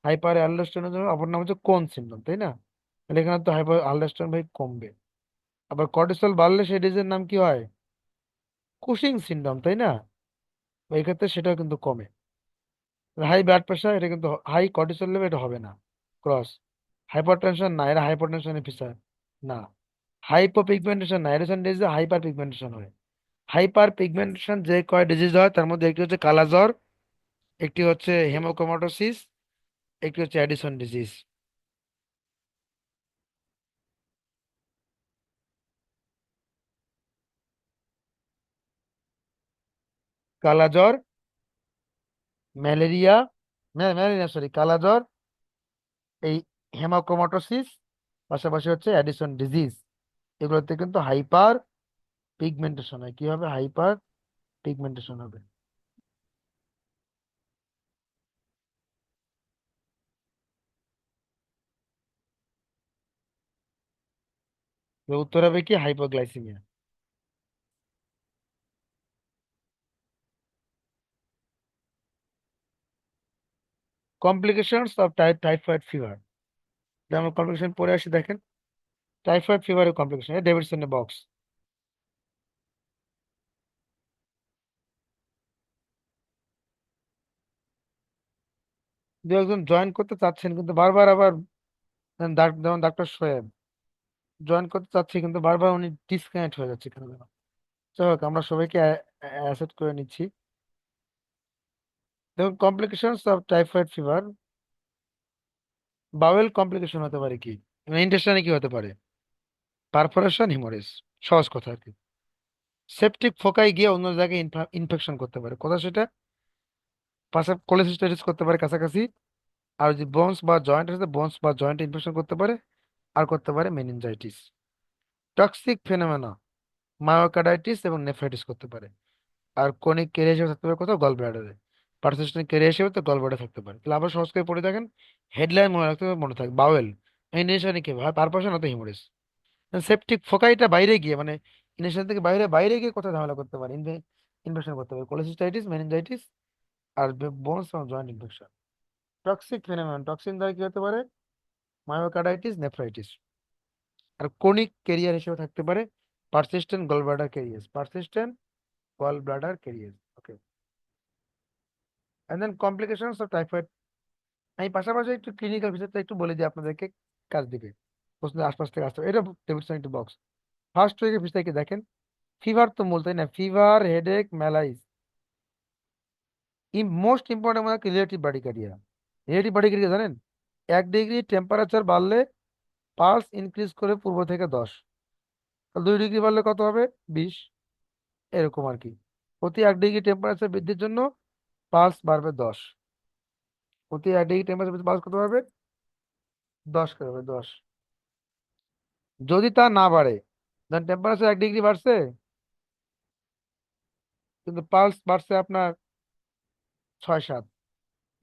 হাইপার অ্যালডোস্টেরনের জন্য অপর নাম হচ্ছে কোন সিনড্রোম, তাই না? তাহলে এখানে তো হাইপার অ্যালডোস্টেরন ভাই কমবে। আবার কর্টিসল বাড়লে সেই ডিজিজের নাম কি হয়? কুশিং সিনড্রোম, তাই না? এই ক্ষেত্রে সেটাও কিন্তু কমে। হাই ব্লাড প্রেশার, এটা কিন্তু হাই কর্টিসল লেভেল, এটা হবে না। ক্রস হাইপারটেনশন না, এরা হাইপারটেনশনের ফিচার না। হাইপো পিগমেন্টেশন না, এরকম ডিজিজে হাইপার পিগমেন্টেশন হয়। হাইপার পিগমেন্টেশন যে কয় ডিজিজ হয় তার মধ্যে একটি হচ্ছে কালাজ্বর, একটি হচ্ছে হেমোক্রোমাটোসিস, একটি হচ্ছে অ্যাডিসন ডিজিজ। কালাজ্বর, ম্যালেরিয়া, ম্যালেরিয়া, সরি, কালাজ্বর, এই হেমাক্রোমাটোসিস, পাশাপাশি হচ্ছে অ্যাডিসন ডিজিজ, এগুলোতে কিন্তু হাইপার পিগমেন্টেশন হয়। কি হবে? হাইপার পিগমেন্টেশন হবে। তো উত্তর হবে কি? Hypoglycaemia. Complications of typhoid fever, যেমন কমপ্লিকেশন পরে আসি দেখেন। টাইফয়েড ফিভারের কমপ্লিকেশন, ডেভিডসনের বক্স। দু একজন জয়েন করতে চাচ্ছেন কিন্তু বারবার আবার, যেমন ডাক্তার সোয়েব জয়েন করতে চাচ্ছি কিন্তু বারবার উনি ডিসকানেক্ট হয়ে যাচ্ছে কেন যেন। যাই হোক, আমরা সবাইকে অ্যাসেপ্ট করে নিচ্ছি। দেখুন, complications of typhoid fever, bowel complication হতে পারে কি, ইন্টেস্টাইনে কি হতে পারে? পারফোরেশন, হিমোরেজ, সহজ কথা আর কি। সেপটিক ফোকাই গিয়ে অন্য জায়গায় ইনফেকশন করতে পারে, কথা সেটা। পাশে কোলেসিস্টাইটিস করতে পারে কাছাকাছি। আর যদি বোনস বা জয়েন্ট আছে, বোনস বা জয়েন্ট ইনফেকশন করতে পারে। আর করতে পারে মেনিনজাইটিস। টক্সিক ফেনোমেনা, মায়োকার্ডাইটিস এবং নেফ্রাইটিস করতে পারে। আর কোনিক কেরিয়া হিসেবে থাকতে পারে কোথাও? গল ব্লাডারে। পারসিস্টেন্ট কেরিয়া হিসেবে তো গল ব্লাডারে থাকতে পারে। তাহলে আবার সহজ করে পড়ে থাকেন, হেডলাইন মনে রাখতে হবে, মনে থাকবে বাওয়েল ইনহেশনে কি হয়? পারপাশন অত হিমোরেজ। সেপটিক ফোকাইটা বাইরে গিয়ে, মানে ইনহেশন থেকে বাইরে বাইরে গিয়ে কোথাও ঝামেলা করতে পারে, ইনফেকশন করতে পারে, কোলেসিস্টাইটিস, মেনিনজাইটিস, আর বোনস এবং joint infection. Toxic phenomenon, toxin দ্বারা কি হতে পারে? Myocarditis, nephritis. আর কোনিক কেরিয়ার হিসেবে থাকতে পারে persistent gallbladder carriers, persistent gallbladder carriers. Okay, and then complications of typhoid. আমি পাশাপাশি একটু ক্লিনিক্যাল বিষয়টা একটু বলে দিই আপনাদেরকে, কাজ দিবে। প্রশ্নের আশপাশ থেকে আসতে হবে। এটা ডেভিডসন একটু বক্স। ফার্স্ট উইকের বিষয়টা কি দেখেন। ফিভার তো মূল, তাই না? Fever, headache, malaise. Most important মানে রিলেটিভ বার্ডিকার্ডিয়া। রিলেটিভ বার্ডিকার্ডিয়া জানেন? 1 ডিগ্রি টেম্পারেচার বাড়লে পালস ইনক্রিজ করে পূর্ব থেকে 10, 2 ডিগ্রি বাড়লে কত হবে? 20, এরকম আর কি। প্রতি 1 ডিগ্রি টেম্পারেচার বৃদ্ধির জন্য পালস বাড়বে 10। প্রতি 1 ডিগ্রি টেম্পারেচার বৃদ্ধি পালস কত বাড়বে? 10 করে হবে, 10। যদি তা না বাড়ে, ধরেন টেম্পারেচার 1 ডিগ্রি বাড়ছে কিন্তু পালস বাড়ছে আপনার 6-7,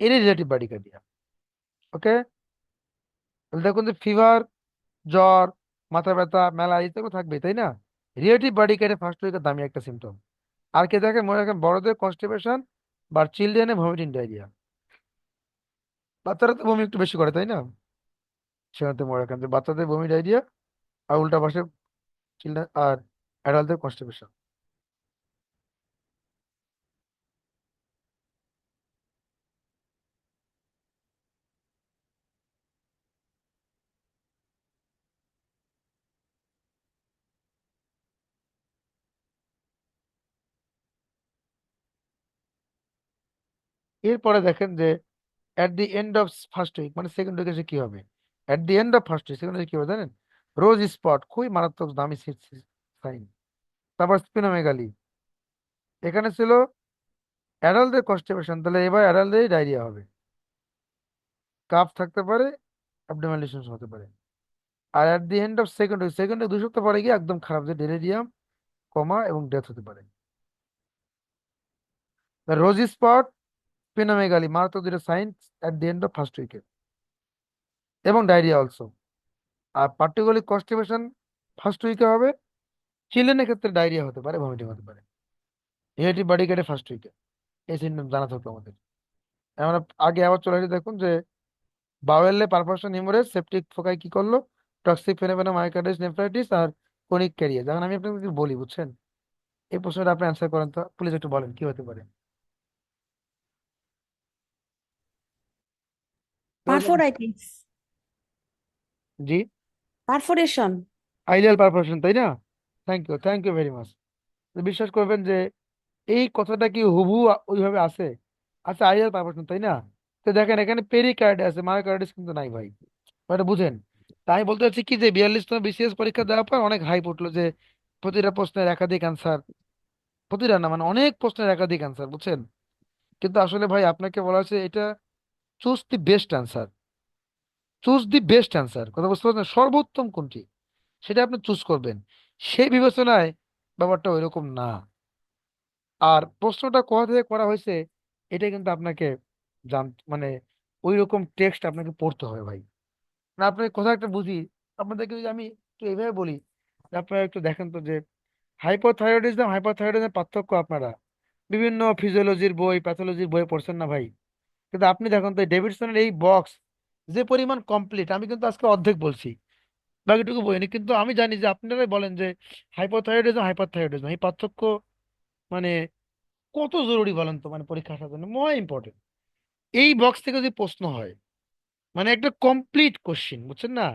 এরই রিলেটিভ বার্ডিকার্ডিয়া। ওকে, তাহলে দেখুন যে ফিভার, জ্বর, মাথা ব্যথা, মেলা এগুলো থাকবে, তাই না? রিলেটিভ বার্ডিকার্ডিয়া ফার্স্ট উইকের দামি একটা সিমটম। আর কে দেখেন? মনে রাখেন, বড়দের কনস্টিপেশন বা চিলড্রেনে ভমিটিং ডায়রিয়া। বাচ্চারা তো বমি একটু বেশি করে, তাই না? সেখানে মনে রাখেন যে বাচ্চাদের বমি, ডায়রিয়া, আর উল্টা পাশে চিলড্রেন আর অ্যাডাল্টদের কনস্টিপেশন। এরপরে দেখেন যে at the end of first week, মানে সেকেন্ড উইকে এসে কি হবে? At the end of first week, second উইকে কি হবে জানেন? রোজ স্পট, খুবই মারাত্মক দামি সাইন। তারপর স্পিনোমেগালি। এখানে ছিল অ্যাডাল্টদের কনস্টিপেশন, তাহলে এবার অ্যাডাল্টদেরই ডায়রিয়া হবে। কাফ থাকতে পারে, অ্যাবডোমিনাল ডিসঅর্ডার হতে পারে। আর at the end of second week 2 সপ্তাহ পরে গিয়ে একদম খারাপ, যে ডেলিরিয়াম, কমা এবং ডেথ হতে পারে। রোজ স্পট, স্পিনোমেগালি, মারাত্মক দুটো sign at the end of first উইকে, এবং ডায়রিয়া অলসো। আর পার্টিকুলারলি কনস্টিপেশন ফার্স্ট উইকে হবে। চিলড্রেনের ক্ষেত্রে ডায়রিয়া হতে পারে, ভমিটিং হতে পারে। রিলেটিভ বডি কেটে ফার্স্ট উইকে, এই সিমটম জানা থাকলো আমাদের। আমরা আগে আবার চলে আসি, দেখুন যে বাওয়েলে পারফরশন হিমোরেজ, সেপটিক ফোকাই কি করলো? টক্সিক ফেনোমেনা, মায়োকার্ডিস, নেফ্রাইটিস, আর কোনিক ক্যারিয়ার। যখন আমি আপনাকে বলি, বুঝছেন, এই প্রশ্নটা আপনি অ্যান্সার করেন তো প্লিজ, একটু বলেন কি হতে পারে। পারফোরাইটিস। জি, পারফোরেশন। আইডিয়াল পারফরশন, তাই না? Thank you very much. বিশ্বাস করবেন যে এই কথাটা কি হুবহু ওইভাবে আছে? আচ্ছা, আইডিয়াল পারফরশন, তাই না? তো দেখেন, এখানে পেরিকার্ডে আছে, মায়োকার্ডিস কিন্তু নাই ভাই। এটা বুঝেন। তাই আমি বলতে চাচ্ছি কি, যে 42তম বিসিএস পরীক্ষা দেওয়ার পর অনেক হাইপ উঠলো যে প্রতিটা প্রশ্নের একাধিক অ্যান্সার, প্রতিটা না মানে অনেক প্রশ্নের একাধিক অ্যান্সার, বুঝছেন। কিন্তু আসলে ভাই আপনাকে বলা হচ্ছে এটা choose the best answer. Choose the best answer, কথা বুঝতে পারছেন? সর্বোত্তম কোনটি সেটা আপনি চুজ করবেন। সেই বিবেচনায় ব্যাপারটা ওইরকম না। আর প্রশ্নটা কোথা থেকে করা হয়েছে এটা কিন্তু আপনাকে মানে ওই রকম টেক্সট আপনাকে পড়তে হবে ভাই। না আপনাকে কোথাও একটা বুঝি, আপনাদেরকে যদি আমি একটু এইভাবে বলি যে আপনারা একটু দেখেন তো যে হাইপোথাইরয়েডিজম পার্থক্য আপনারা বিভিন্ন ফিজিওলজির বই, প্যাথোলজির বই পড়ছেন না ভাই? কিন্তু আপনি দেখুন তো এই ডেভিডসনের এই বক্স যে পরিমাণ কমপ্লিট, আমি কিন্তু আজকে অর্ধেক বলছি, বাকিটুকু বলিনি, কিন্তু আমি জানি যে আপনারাই বলেন যে হাইপারথাইরয়েডিজম এই পার্থক্য মানে কত জরুরি বলেন তো, মানে পরীক্ষা আসার জন্য মহা ইম্পর্টেন্ট। এই বক্স থেকে যদি প্রশ্ন হয় মানে একটা কমপ্লিট কোশ্চিন, বুঝছেন না?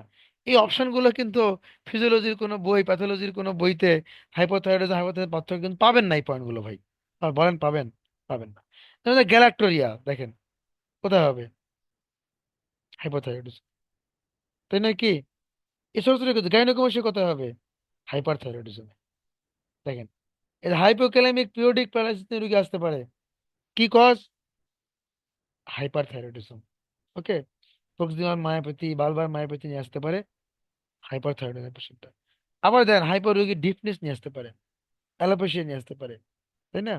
এই অপশনগুলো কিন্তু ফিজিওলজির কোনো বই, প্যাথোলজির কোনো বইতে হাইপোথাইরয়েডিজম পার্থক্য কিন্তু পাবেন না এই পয়েন্টগুলো ভাই। আর বলেন পাবেন? পাবেন না। গ্যালাক্টোরিয়া দেখেন কোথায় হবে? হাইপোথাইরয়েডিজম, তাই নয় কি? এই ছোট ছোট কিছু গাইনোকমাসিয়া কোথায় হবে? হাইপারথাইরয়েডিজম। দেখেন, এই হাইপোক্যালামিক পিরিয়ডিক প্যারালাইসিস রোগী আসতে পারে, কি কজ? হাইপারথাইরয়েডিজম। ওকে, প্রক্সিমাল মায়োপ্যাথি, বালবার মায়োপ্যাথি নিয়ে আসতে পারে হাইপারথাইরয়েডিজম পেশেন্টটা। আবার দেখেন হাইপার রোগী ডিফনেস নিয়ে আসতে পারে, অ্যালোপেশিয়া নিয়ে আসতে পারে, তাই না?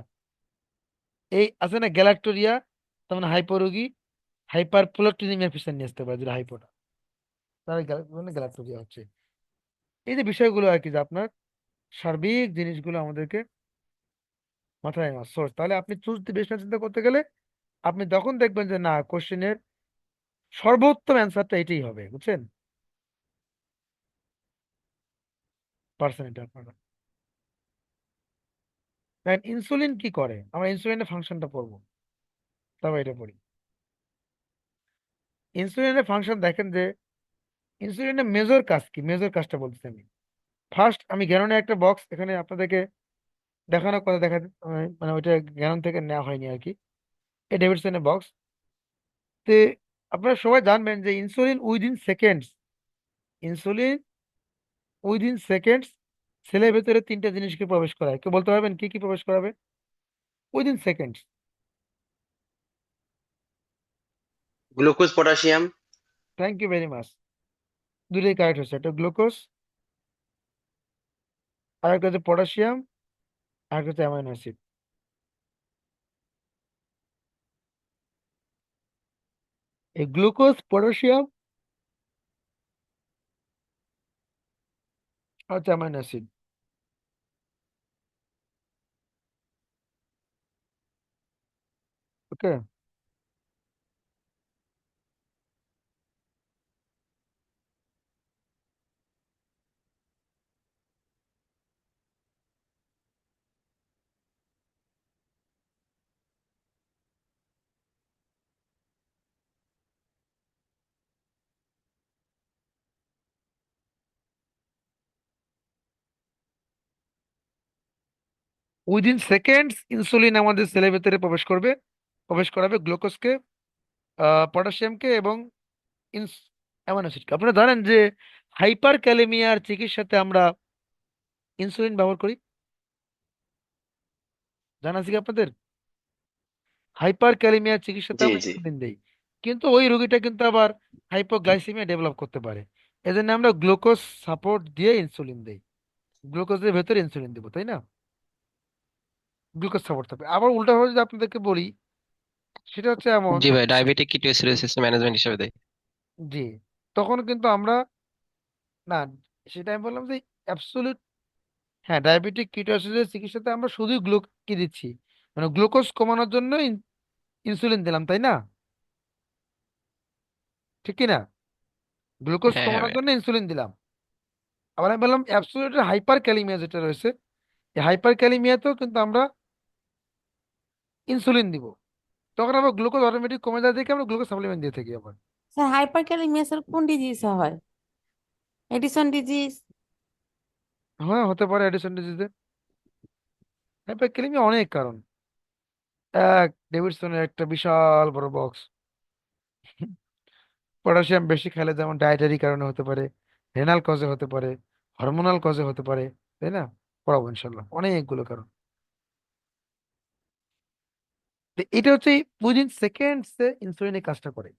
এই আছে না গ্যালাক্টোরিয়া, তার মানে হাইপার রোগী হাইপার প্রোলাক্টিনিমিয়া পেশেন্ট নিয়ে আসতে পারে, যেটা হাইপোটা, তাহলে গ্যালাক্টোরিয়া হচ্ছে। এই যে বিষয়গুলো আর কি, যে আপনার সার্বিক জিনিসগুলো আমাদেরকে মাথায় রাখা সোর্স। তাহলে আপনি চুজ দি বেস্ট চিন্তা করতে গেলে আপনি তখন দেখবেন যে না, কোশ্চেনের সর্বোত্তম অ্যান্সারটা এটাই হবে, বুঝছেন? পার্সেন্ট আপনারা দেখেন ইনসুলিন কি করে, আমরা ইনসুলিনের ফাংশনটা পড়বো, তবে এটা পড়ি। ইনসুলিনের ফাংশন দেখেন যে ইনসুলিনের মেজর কাজ কি, মেজর কাজটা বলতেছি আমি। ফার্স্ট আমি গ্যাননের একটা বক্স এখানে আপনাদেরকে দেখানোর কথা মানে ওইটা গ্যানন থেকে নেওয়া হয়নি আর কি, এই ডেভিডসনের বক্স তে। আপনারা সবাই জানবেন যে ইনসুলিন উইদিন সেকেন্ডস সেলের ভেতরে তিনটা জিনিসকে প্রবেশ করায়। কেউ বলতে পারবেন কি কি প্রবেশ করাবে within seconds? Glucose, potassium. Thank you very much. দুটোই কারেক্ট হচ্ছে, একটা গ্লুকোজ আর একটা হচ্ছে পটাশিয়াম আর একটা হচ্ছে অ্যামাইনো অ্যাসিড। এই গ্লুকোজ, পটাশিয়াম আর হচ্ছে অ্যামাইনো অ্যাসিড। ওকে, উইদিন সেকেন্ডস ইনসুলিন আমাদের সেলের ভেতরে প্রবেশ করাবে গ্লুকোজকে, পটাশিয়ামকে এবং অ্যামাইনো অ্যাসিডকে। আপনারা জানেন যে হাইপার ক্যালেমিয়ার চিকিৎসাতে আমরা ইনসুলিন ব্যবহার করি, জানা আছে কি আপনাদের? হাইপার ক্যালেমিয়ার চিকিৎসাতে জি আমরা জি। ইনসুলিন দেই, কিন্তু ওই রোগীটা কিন্তু আবার হাইপোগ্লাইসেমিয়া ডেভেলপ করতে পারে। এজন্য আমরা গ্লুকোজ সাপোর্ট দিয়ে ইনসুলিন দেই, গ্লুকোজের ভেতরে ইনসুলিন দেবো, তাই না? গ্লুকোজ সাপোর্ট থাকবে। আবার উল্টাভাবে যদি আপনাদেরকে বলি, সেটা হচ্ছে এমন, জি ভাই, ডায়াবেটিক কিটোএসিডোসিস ম্যানেজমেন্ট হিসেবে দেয়। জি, তখন কিন্তু আমরা না, সেটা আমি বললাম যে অ্যাবসলিউট, হ্যাঁ, ডায়াবেটিক কিটোসিসের চিকিৎসাতে আমরা শুধুই কি দিচ্ছি, মানে গ্লুকোজ কমানোর জন্য ইনসুলিন দিলাম, তাই না? ঠিক কি না? গ্লুকোজ হ্যাঁ হ্যাঁ কমানোর ভাই। জন্য ইনসুলিন দিলাম। আবার আমি বললাম অ্যাবসলিউট হাইপার ক্যালিমিয়া যেটা রয়েছে, এই হাইপার ক্যালিমিয়াতেও কিন্তু আমরা ইনসুলিন দিব। তখন আবার গ্লুকোজ অটোমেটিক কমে যায় দেখে আমরা গ্লুকোজ সাপ্লিমেন্ট দিয়ে থাকি আবার। স্যার হাইপারক্যালেমিয়াসের কোন ডিজিজ হয়? Edison disease? হ্যাঁ, হতে পারে অ্যাডিশন ডিজিজে। হাইপার ক্যালিমিয়া অনেক কারণ, ডেভিডসনের একটা বিশাল বড় বক্স। পটাশিয়াম বেশি খেলে যেমন ডায়েটারি কারণে হতে পারে, রেনাল কজে হতে পারে, হরমোনাল কজে হতে পারে, তাই না? পড়াবো ইনশাল্লাহ অনেকগুলো কারণ। তো এটা হচ্ছে উইদিন সেকেন্ডসে ইনসুলিনের কাজটা করে।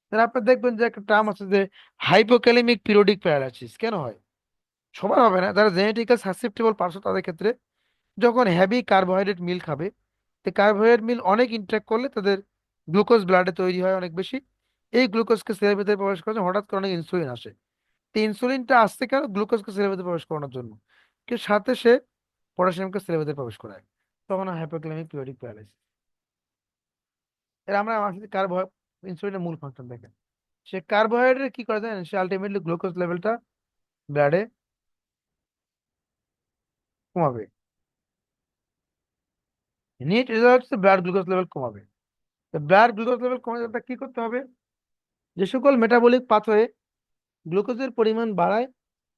তাহলে আপনি দেখবেন যে একটা টার্ম আছে যে হাইপোক্যালেমিক পিরিয়ডিক প্যারালাইসিস। কেন হয়? সবার হবে না, যারা জেনেটিক্যাল সাসেপ্টেবল পার্সন তাদের ক্ষেত্রে যখন হেভি কার্বোহাইড্রেট মিল খাবে, তো কার্বোহাইড্রেট মিল অনেক ইন্টারেক্ট করলে তাদের গ্লুকোজ ব্লাডে তৈরি হয় অনেক বেশি। এই গ্লুকোজকে সেলের ভিতরে প্রবেশ করে হঠাৎ করে অনেক ইনসুলিন আসে। তো ইনসুলিনটা আসছে কেন? গ্লুকোজকে সেলের ভিতরে প্রবেশ করানোর জন্য। কিন্তু সাথে সে পটাশিয়ামকে সেলের ভিতরে প্রবেশ করায়, তখন হাইপোক্যালেমিক পিরিয়ডিক প্যারালাইসিস। এর আমরা আসলে ইনসুলিনের মূল ফাংশন দেখেন, সে কার্বোহাইড্রেট কি করে জানেন? সে আলটিমেটলি গ্লুকোজ লেভেলটা ব্লাডে কমাবে। নিট রেজাল্ট হচ্ছে ব্লাড গ্লুকোজ লেভেল কমাবে। ব্লাড গ্লুকোজ লেভেল কমাতে তার কি করতে হবে? যে সকল মেটাবলিক পাথওয়ে গ্লুকোজের পরিমাণ বাড়ায়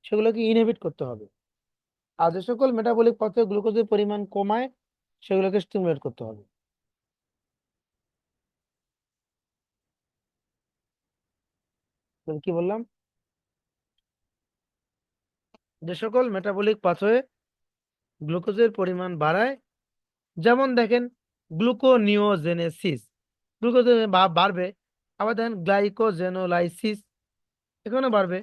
সেগুলোকে ইনহিবিট করতে হবে। আর যে সকল মেটাবলিক পাথওয়ে গ্লুকোজের পরিমাণ কমায় সেগুলোকে স্টিমুলেট করতে হবে। তাহলে কি বললাম? যে সকল মেটাবলিক পাথওয়ে গ্লুকোজের পরিমাণ বাড়ায়, যেমন দেখেন গ্লুকোনিওজেনেসিস, গ্লুকোজ বাড়বে। আবার দেখেন গ্লাইকোজেনোলাইসিস, এখানেও বাড়বে।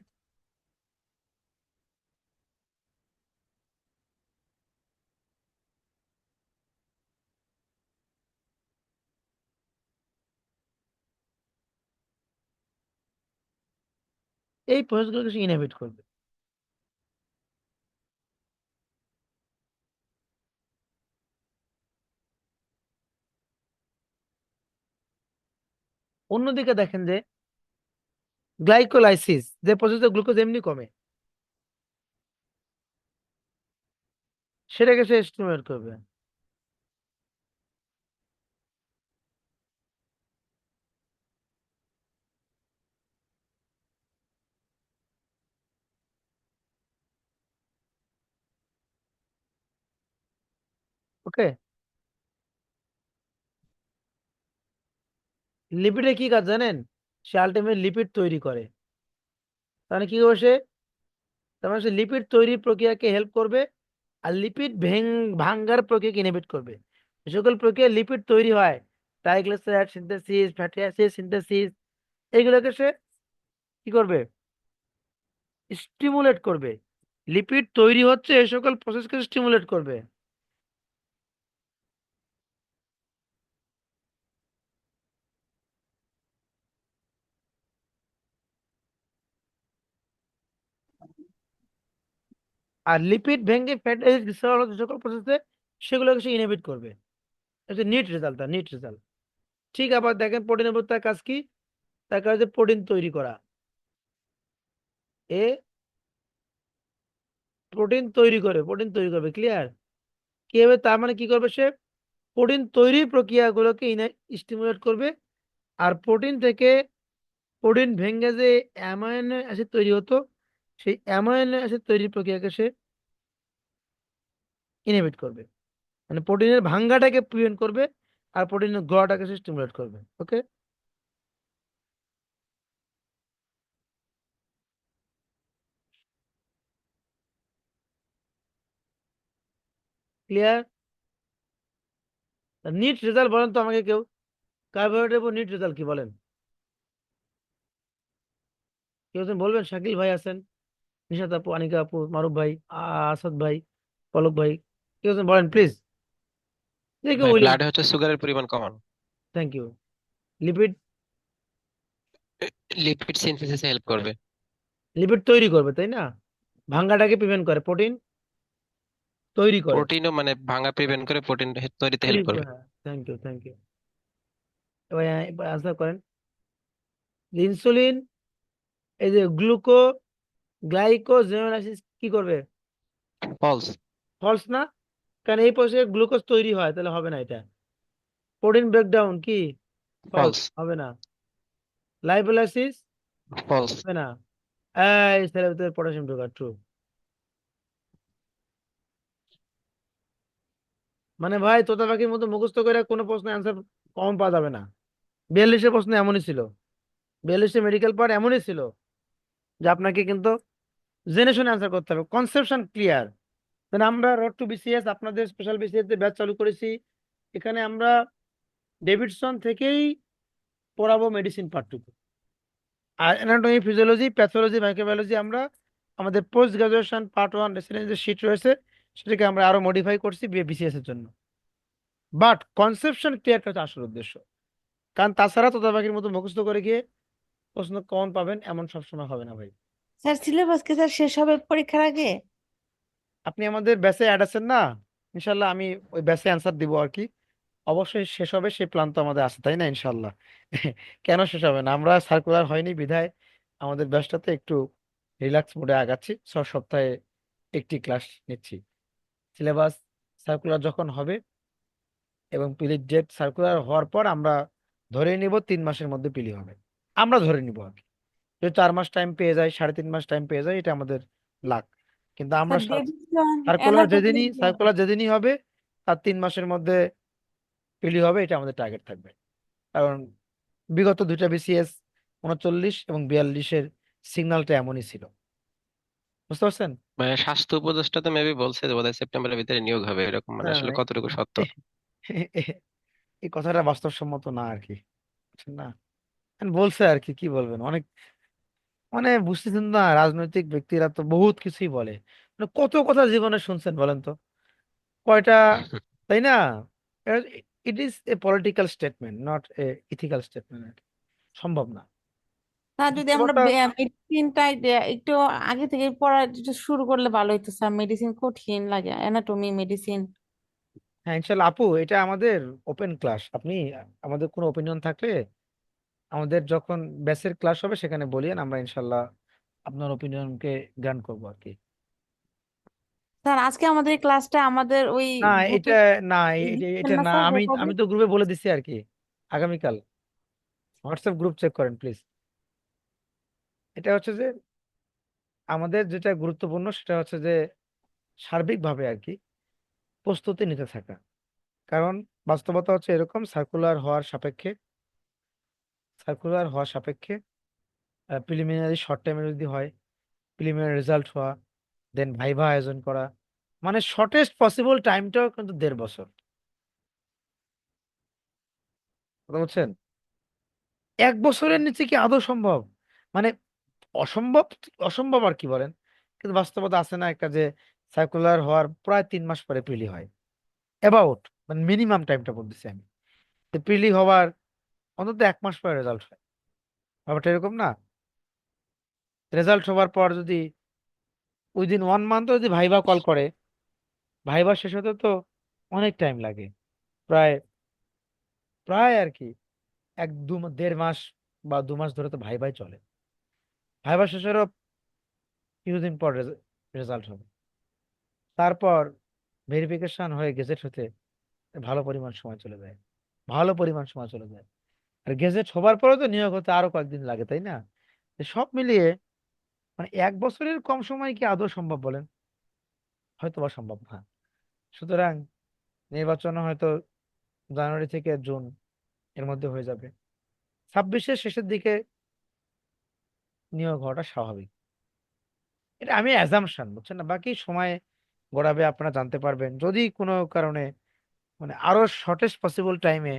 এই প্রসেসগুলোকে সে ইনহিবিট করবে। অন্যদিকে দেখেন যে গ্লাইকোলাইসিস, যে প্রসেসে গ্লুকোজ এমনি কমে, সেটাকে সে স্টিমুলেট করবে। ওকে, লিপিডে কি কাজ জানেন? সে আলটিমেট লিপিড তৈরি করে। তাহলে কি করবে সে? তার মানে সে লিপিড তৈরির প্রক্রিয়াকে হেল্প করবে, আর লিপিড ভাঙ্গার প্রক্রিয়াকে ইনহিবিট করবে। যে সকল প্রক্রিয়া লিপিড তৈরি হয়, triglyceride synthesis, fatty acid synthesis, এগুলোকে সে কি করবে? স্টিমুলেট করবে। লিপিড তৈরি হচ্ছে, এই সকল প্রসেসকে স্টিমুলেট করবে। আর লিপিড ভেঙে ফ্যাটি অ্যাসিড গ্লিসারল যে সকল প্রসেসে সেগুলোকে সে ইনহিবিট করবে। এটা নিট রেজাল্ট, তার নিট রেজাল্ট। ঠিক, আবার দেখেন প্রোটিনের উপর তার কাজ কি? তার কাজ হচ্ছে প্রোটিন তৈরি করা। এ প্রোটিন তৈরি করবে। ক্লিয়ার? কি হবে? তার মানে কি করবে সে? প্রোটিন তৈরির প্রক্রিয়াগুলোকে স্টিমুলেট করবে। আর প্রোটিন থেকে প্রোটিন ভেঙে যে অ্যামাইনো অ্যাসিড তৈরি হতো, সেই অ্যামাইনো অ্যাসিড তৈরির প্রক্রিয়াকে সে ইনহিবিট করবে। মানে প্রোটিনের ভাঙ্গাটাকে প্রিভেন্ট করবে, আর প্রোটিনের গ্রোটাকে সে স্টিমুলেট করবে। ওকে, ক্লিয়ার? নিট রেজাল্ট বলেন তো আমাকে কেউ, কার্বোহাইড্রেট নিট রেজাল্ট কি বলেন? কেউ একজন বলবেন? শাকিল ভাই আছেন, নিশাত আপু, আনিকা আপু, মারুফ ভাই, আসাদ ভাই, পলক ভাই, কেউ একজন বলেন প্লিজ। যে কেউ ভাই বললেন। ব্লাডে হচ্ছে সুগারের পরিমাণ কমানো, থ্যাংক ইউ। লিপিড, লিপিড সিনথেসিসে হেল্প করবে। লিপিড তৈরি করবে, তাই না? ভাঙ্গাটাকে প্রিভেন্ট করে, প্রোটিন তৈরি করে। প্রোটিনও মানে ভাঙা প্রিভেন্ট করে, প্রোটিন তৈরিতে হেল্প করবে। Thank you, thank you. এবার এবার আনসার করেন। ইনসুলিন, এই যে গ্লাইকোজেনোলাইসিস কি করবে? ফলস। ফলস না, কারণ এই প্রসেসে গ্লুকোজ তৈরি হয়, তাহলে হবে না এটা। প্রোটিন ব্রেকডাউন কি? False, false. হবে না। Lipolysis, false. হবে না। এই সেলের ভিতরে পটাশিয়াম ঢোকা, ট্রু। মানে ভাই তোতা পাখির মতো মুখস্থ করে কোনো প্রশ্নের অ্যান্সার কম পাওয়া যাবে না। 42 প্রশ্ন এমনই ছিল, 42 মেডিকেল পার্ট এমনই ছিল যে আপনাকে কিন্তু জেনে শুনে অ্যান্সার করতে হবে, কনসেপশন ক্লিয়ার। দেন আমরা রোড টু বিসিএস আপনাদের স্পেশাল বিসিএস ব্যাচ চালু করেছি। এখানে আমরা ডেভিডসন থেকেই পড়াবো মেডিসিন পার্টটুকু। আর অ্যানাটমি, ফিজিওলজি, প্যাথোলজি, মাইক্রোবায়োলজি আমরা আমাদের পোস্ট গ্রাজুয়েশন পার্ট 1 রেসিডেন্স যে শীট রয়েছে সেটাকে আমরা আরো মডিফাই করছি বিসিএস এর জন্য। বাট কনসেপশন ক্লিয়ার করা আসল উদ্দেশ্য, কারণ তাছাড়া তোতাপাখির মতো মুখস্থ করে গিয়ে প্রশ্ন কমন পাবেন এমন সবসময় হবে না ভাই। স্যার সিলেবাস কি স্যার শেষ হবে পরীক্ষার আগে? আপনি আমাদের ব্যাচে অ্যাড আছেন না, ইনশাল্লাহ আমি ওই ব্যাচে অ্যান্সার দিব আর কি। অবশ্যই শেষ হবে সেই প্ল্যান তো আমাদের আছে, তাই না? ইনশাল্লাহ। কেন শেষ হবে না, আমরা সার্কুলার হয়নি বিধায় আমাদের ব্যাচটাতে একটু রিল্যাক্স মোডে আগাচ্ছি, সপ্তাহে একটি ক্লাস নিচ্ছি। সিলেবাস সার্কুলার যখন হবে এবং পিলির ডেট সার্কুলার হওয়ার পর আমরা ধরে নিব 3 মাসের মধ্যে পিলি হবে, আমরা ধরে নিব আর কি। যদি 4 মাস টাইম পেয়ে যায়, 3.5 মাস টাইম পেয়ে যায়, এটা আমাদের লাক। কিন্তু আমরা স্যার ডেভিডসন সার্কুলার অ্যানাটমি যেদিনই হবে তার 3 মাসের মধ্যে পিলি হবে, এটা আমাদের টার্গেট থাকবে। কারণ বিগত 2টা বিসিএস 39 এবং 42-এর সিগন্যালটা এমনই ছিল, বুঝতে পারছেন? মানে স্বাস্থ্য উপদেষ্টা তো মেবি বলছে যে বোধহয় সেপ্টেম্বরের ভিতরে নিয়োগ হবে এরকম, মানে না আসলে না, কতটুকু সত্য? এই কথাটা বাস্তবসম্মত না আর কি, বুঝছেন না? বলছে আর কি, কি বলবেন, অনেক মানে বুঝতেছেন না, রাজনৈতিক ব্যক্তিরা তো বহুত কিছুই বলে, মানে কত কথা জীবনে শুনছেন বলেন তো, কয়টা, তাই না? It is a political statement, not a ethical statement. সম্ভব না। স্যার যদি আমরা বাস্তবতা, মেডিসিনটাই একটু আগে থেকে পড়া একটু শুরু করলে ভালো হতো স্যার, মেডিসিন কঠিন লাগে, অ্যানাটমি মেডিসিন। হ্যাঁ ইনশাল্লাহ আপু, এটা আমাদের ওপেন ক্লাস। আপনি আমাদের কোনো ওপিনিয়ন থাকলে আমাদের যখন ব্যাচের ক্লাস হবে সেখানে বলিয়েন, আমরা ইনশাল্লাহ আপনার ওপিনিয়নকে গ্রান্ট করবো আর কি। স্যার আজকে আমাদের ক্লাসটা আমাদের ওই না এটা, গ্রুপে না দিচ্ছেন এটা না না, স্যার আমি রেকর্ডিং? আমি তো গ্রুপে বলে দিচ্ছি আর কি। আগামীকাল হোয়াটসঅ্যাপ গ্রুপ চেক করেন প্লিজ। এটা হচ্ছে যে আমাদের যেটা গুরুত্বপূর্ণ সেটা হচ্ছে যে সার্বিকভাবে আর কি প্রস্তুতি নিতে থাকা। কারণ বাস্তবতা হচ্ছে এরকম, সার্কুলার হওয়ার সাপেক্ষে প্রিলিমিনারি শর্ট টাইমে যদি হয়, প্রিলিমিনারি রেজাল্ট হওয়া, দেন ভাইভা আয়োজন করা, মানে শর্টেস্ট পসিবল টাইমটাও কিন্তু 1.5 বছর, কথা বলছেন? 1 বছরের নিচে কি আদৌ সম্ভব? মানে অসম্ভব, অসম্ভব আর কি বলেন। কিন্তু বাস্তবতা আছে না একটা, যে সার্কুলার হওয়ার প্রায় 3 মাস পরে প্রিলি হয়, অ্যাবাউট, মানে মিনিমাম টাইমটা বলতেছি আমি। প্রিলি হওয়ার অন্তত 1 মাস পরে রেজাল্ট হয়, ব্যাপারটা এরকম না? রেজাল্ট হওয়ার পর যদি উইদিন 1 মান্থ যদি ভাইভা কল করে, ভাইভা শেষ হতে তো অনেক টাইম লাগে, প্রায় প্রায় আর কি 1-2 1.5 মাস বা 2 মাস ধরে তো ভাইভাই চলে। ভাইভা শেষেরও কিছুদিন পর রেজাল্ট হবে, তারপর ভেরিফিকেশন হয়ে গেজেট হতে ভালো পরিমাণ সময় চলে যায়, ভালো পরিমাণ সময় চলে যায়। আর গেজেট হবার পরে তো নিয়োগ হতে আরো কয়েকদিন লাগে, তাই না? তো সব মিলিয়ে মানে 1 বছরের কম সময় কি আদৌ সম্ভব বলেন? হয়তো বা সম্ভব না। সুতরাং নির্বাচন হয়তো জানুয়ারি থেকে জুন এর মধ্যে হয়ে যাবে, 26-এর শেষের দিকে নিয়োগ হওয়াটা স্বাভাবিক। এটা আমি অ্যাজাম্পশন, বুঝছেন না? বাকি সময় গড়াবে, আপনারা জানতে পারবেন যদি কোনো কারণে মানে আরো শর্টেস্ট পসিবল টাইমে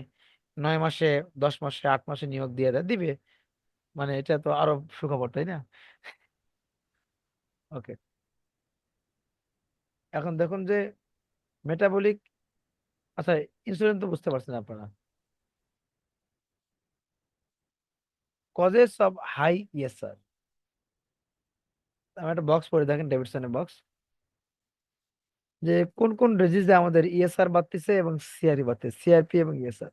9 মাসে, 10 মাসে, 8 মাসে নিয়োগ দিয়ে দিবে, মানে এটা তো আরো সুখবর, তাই না? ওকে, এখন দেখুন যে মেটাবলিক, আচ্ছা ইনসুলিন তো বুঝতে পারছেন আপনারা, কজেস অফ হাই ইএসআর। আমি একটা বক্স পড়ে, দেখেন ডেভিডসনের বক্স, যে কোন কোন ডিজিজে আমাদের ইএসআর বাড়তেছে এবং সিআরই বাড়তেছে, সিআরপি এবং ইএসআর।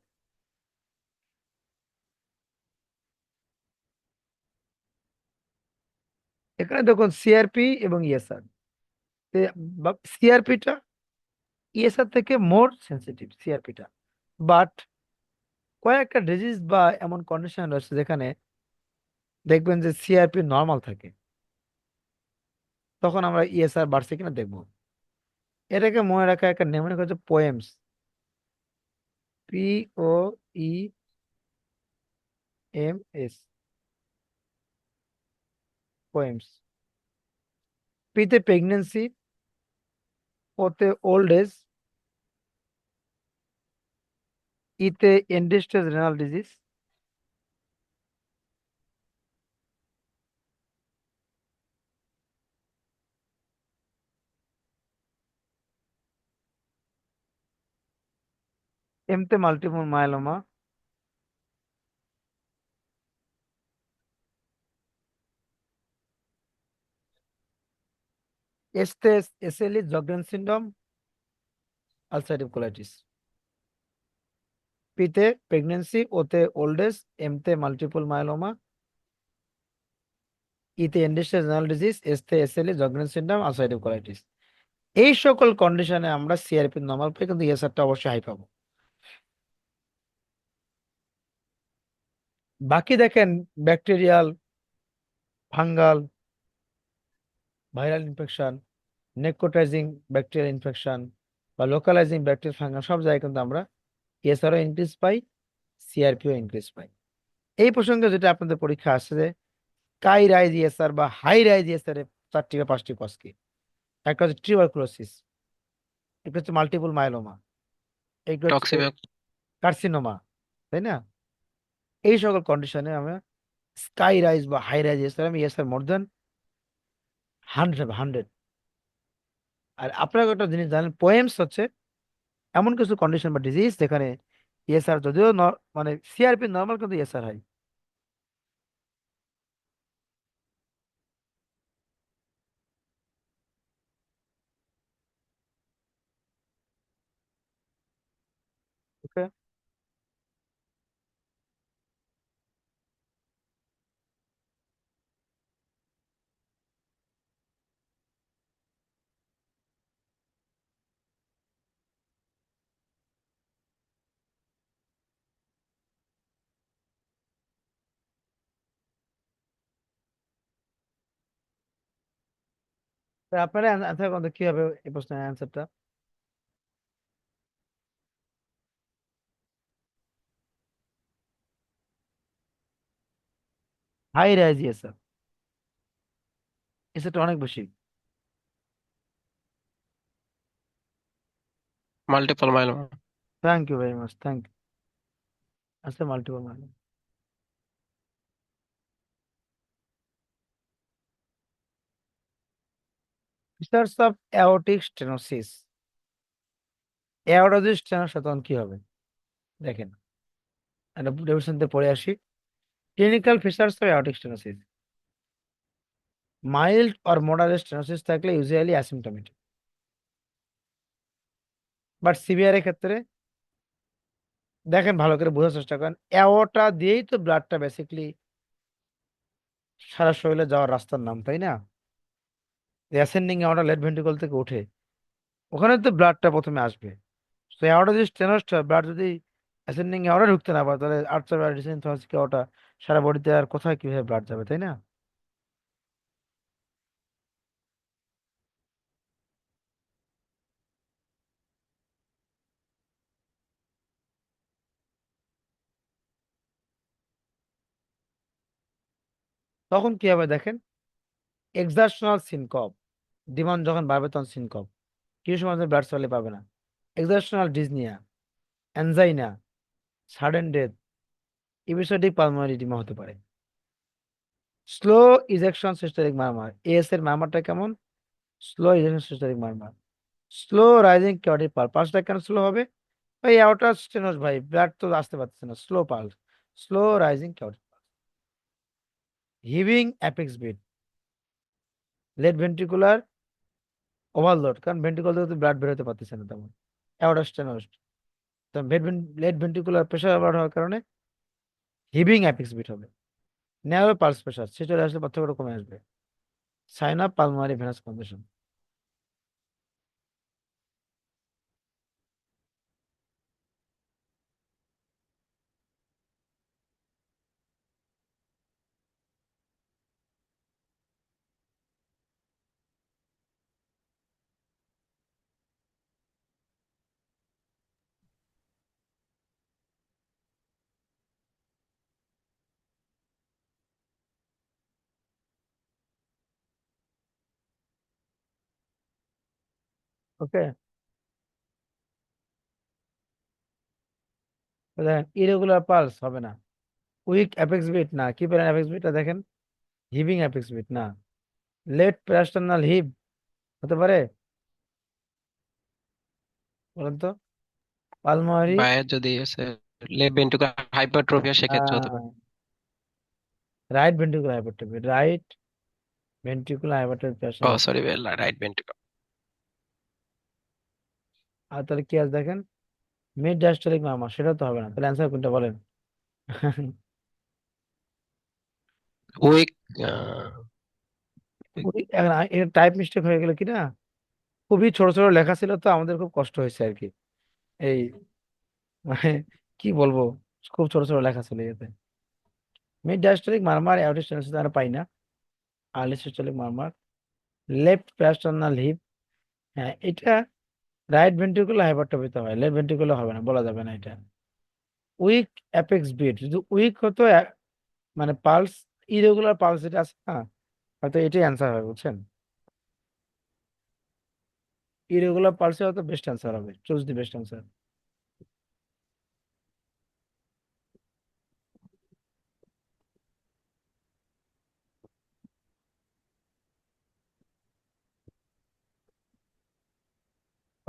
এখানে দেখুন সিআরপি এবং ইএসআর, সিআরপিটা ইএসআর থেকে মোর সেন্সিটিভ, সিআরপিটা। বাট কয়েকটা ডিজিজ বা এমন কন্ডিশন রয়েছে যেখানে দেখবেন যে সিআরপি নর্মাল থাকে, তখন আমরা ইএসআর বাড়ছে কিনা দেখবো। এটাকে মনে রাখা একটা নেমনিক হচ্ছে পোয়েমস, POEMS, পোয়েমস। পিতে প্রেগনেন্সি, ওতে ওল্ড এজ, ইতে এন্ড স্টেজ রেনাল ডিজিজ, এমতে মাল্টিপল মায়োলোমা, এসতে SLE Sjogren syndrome, ulcerative colitis. পিতে প্রেগনেন্সি, ওতে ওল্ড এজ, এমতে মাল্টিপল মায়োলোমা, ইতে এন্ড স্টেজ রেনাল ডিজিজ, এসতে SLE Sjogren syndrome, ulcerative colitis. এই সকল কন্ডিশনে আমরা সিআরপি নর্মাল পাই, কিন্তু এসআরটা অবশ্যই হাই পাবো। বাকি দেখেন bacterial, fungal, viral infection, necrotizing bacterial infection বা লোকালাইজিং ব্যাকটেরিয়াল ফাঙ্গাল, সব জায়গায় কিন্তু আমরা এসআরও ইনক্রিজ পাই, সিআরপিও ইনক্রিজ পাই। এই প্রসঙ্গে যেটা আপনাদের পরীক্ষা আসছে যে কাই রাইজ ইএসআর বা হাই রাইজ ইএসআর এর 4টি বা 5টি কজ কি? একটা হচ্ছে টিউবারকুলোসিস, একটা হচ্ছে মাল্টিপল মায়োলোমা, একটা হচ্ছে টক্সিম্যাক কার্সিনোমা, তাই না? এই সকল কন্ডিশনে আমরা স্কাই রাইজ বা হাই রাইজ ইএসআর, আমি ইএসআর মোর দেন 100। আর আপনারা একটা জিনিস জানেন, পোয়েমস হচ্ছে এমন কিছু কন্ডিশন বা ডিজিজ যেখানে ইএসআর যদিও মানে সিআরপি নর্মাল, কিন্তু ইএসআর হাই। ওকে, আপনারা অ্যান্সার করতে কি হবে এই প্রশ্নের অ্যান্সারটা? হাই রাইজ ইএসআর, এসআরটা অনেক বেশি। Multiple myeloma. Thank you very much, thank you. আচ্ছা, মাল্টিপল মানে features of aortic stenosis. Aorta যদি স্টেনোস হয় তখন কি হবে দেখেন, একটা ডেফিনেশনতে পড়ে আসি। Clinical features of aortic stenosis: mild or moderate stenosis থাকলে ইউজুয়ালি অ্যাসিম্পটোমেটিক, বাট সিভিয়ার এর ক্ষেত্রে দেখেন, ভালো করে বোঝার চেষ্টা করেন, অ্যাওর্টা দিয়েই তো ব্লাডটা বেসিক্যালি সারা শরীরে যাওয়ার রাস্তার নাম, তাই না? অ্যাসেন্ডিং অ্যাওর্টা লেফট ভেন্ট্রিকল থেকে ওঠে, ওখানে তো ব্লাডটা প্রথমে আসবে। তো অ্যাওর্টা যদি স্টেনোসড হয়, ব্লাড যদি অ্যাসেন্ডিং অ্যাওর্টা ঢুকতে না পারে, তাহলে আর্টারি বা ডিসেন্ডিং থরাসিক অ্যাওর্টা সারা বডিতে আর কোথায় কিভাবে ব্লাড যাবে, তাই না? তখন কি হবে দেখেন, এক্সারশনাল সিনকপ, ডিমান্ড যখন বাড়বে তখন সিনকপ, কিছু সময় ব্লাড সাপ্লাই পাবে না। Exertional dyspnoea, angina, sudden death, episodic pulmonary oedema হতে পারে। Slow ejection systolic murmur, AS এর মারমারটা কেমন? Slow ejection systolic murmur. Slow rising কিউরিটিক পালস, পালসটা কেন স্লো হবে? ভাই অ্যাওর্টা স্টেনোস, ভাই ব্লাড তো আসতে পারছে না, স্লো পালস, স্লো রাইজিং কিউরিটিক pulse. Heaving apex beat, left ventricular overload, কারণ ভেন্ট্রিকল থেকে ব্লাড বেরোতে পারতেছে না তেমন, অ্যাওর্টা স্টেনোস। তো লেট ভেন্ট্রিকুলার প্রেশার ওভার হওয়ার কারণে হিভিং অ্যাপেক্স বিট হবে। ন্যারো পালস প্রেশার, সে চলে আসলে পার্থক্যটা কমে আসবে। Sign of pulmonary venous condition. Okay, দেখেন ইরেগুলার পালস হবে না, উইক অ্যাপেক্স বিট না, কি বলেন অ্যাপেক্স বিটটা দেখেন, হিভিং অ্যাপেক্স বিট না, লেট প্যারাস্টার্নাল হিপ হতে পারে, বলেন তো, পালমোনারি, বায়ের যদি আছে লেফট ভেন্ট্রিকুলার হাইপারট্রফি সেক্ষেত্রে হতে পারে। Right ventricular hypertrophy, right ventricular hypertrophy ও প্যারাস্টার্নাল। Sorry, right ventricular. আর তাহলে কি আছে দেখেন, মিড ডায়াস্টলিক মারমার, সেটা তো হবে না, তাহলে অ্যান্সার কোনটা বলেন? উইক এখন টাইপ মিস্টেক হয়ে গেল কি না, খুবই ছোট ছোট লেখা ছিল তো আমাদের খুব কষ্ট হয়েছে আর কি, এই মানে কি বলবো, খুব ছোট ছোট লেখা ছিল এতে। মিড ডায়াস্টলিক মারমার অ্যাউটিস আমরা পাই না, আর্লি সিস্টোলিক মারমার, লেফট প্যারাস্টার্নাল হিপ, হ্যাঁ এটা রাইট ভেন্ট্রিকুলার হাইপারট্রফিতে হয়, লেফট ভেন্ট্রিকুলার হবে না, বলা যাবে না এটা। উইক অ্যাপেক্স বিট, যদি উইক হতো মানে পালস, ইরেগুলার পালস যেটা আছে না, হয়তো এটাই অ্যান্সার হবে, বুঝছেন, ইরেগুলার পালসে হয়তো বেস্ট অ্যান্সার হবে, চুজ দি বেস্ট অ্যান্সার।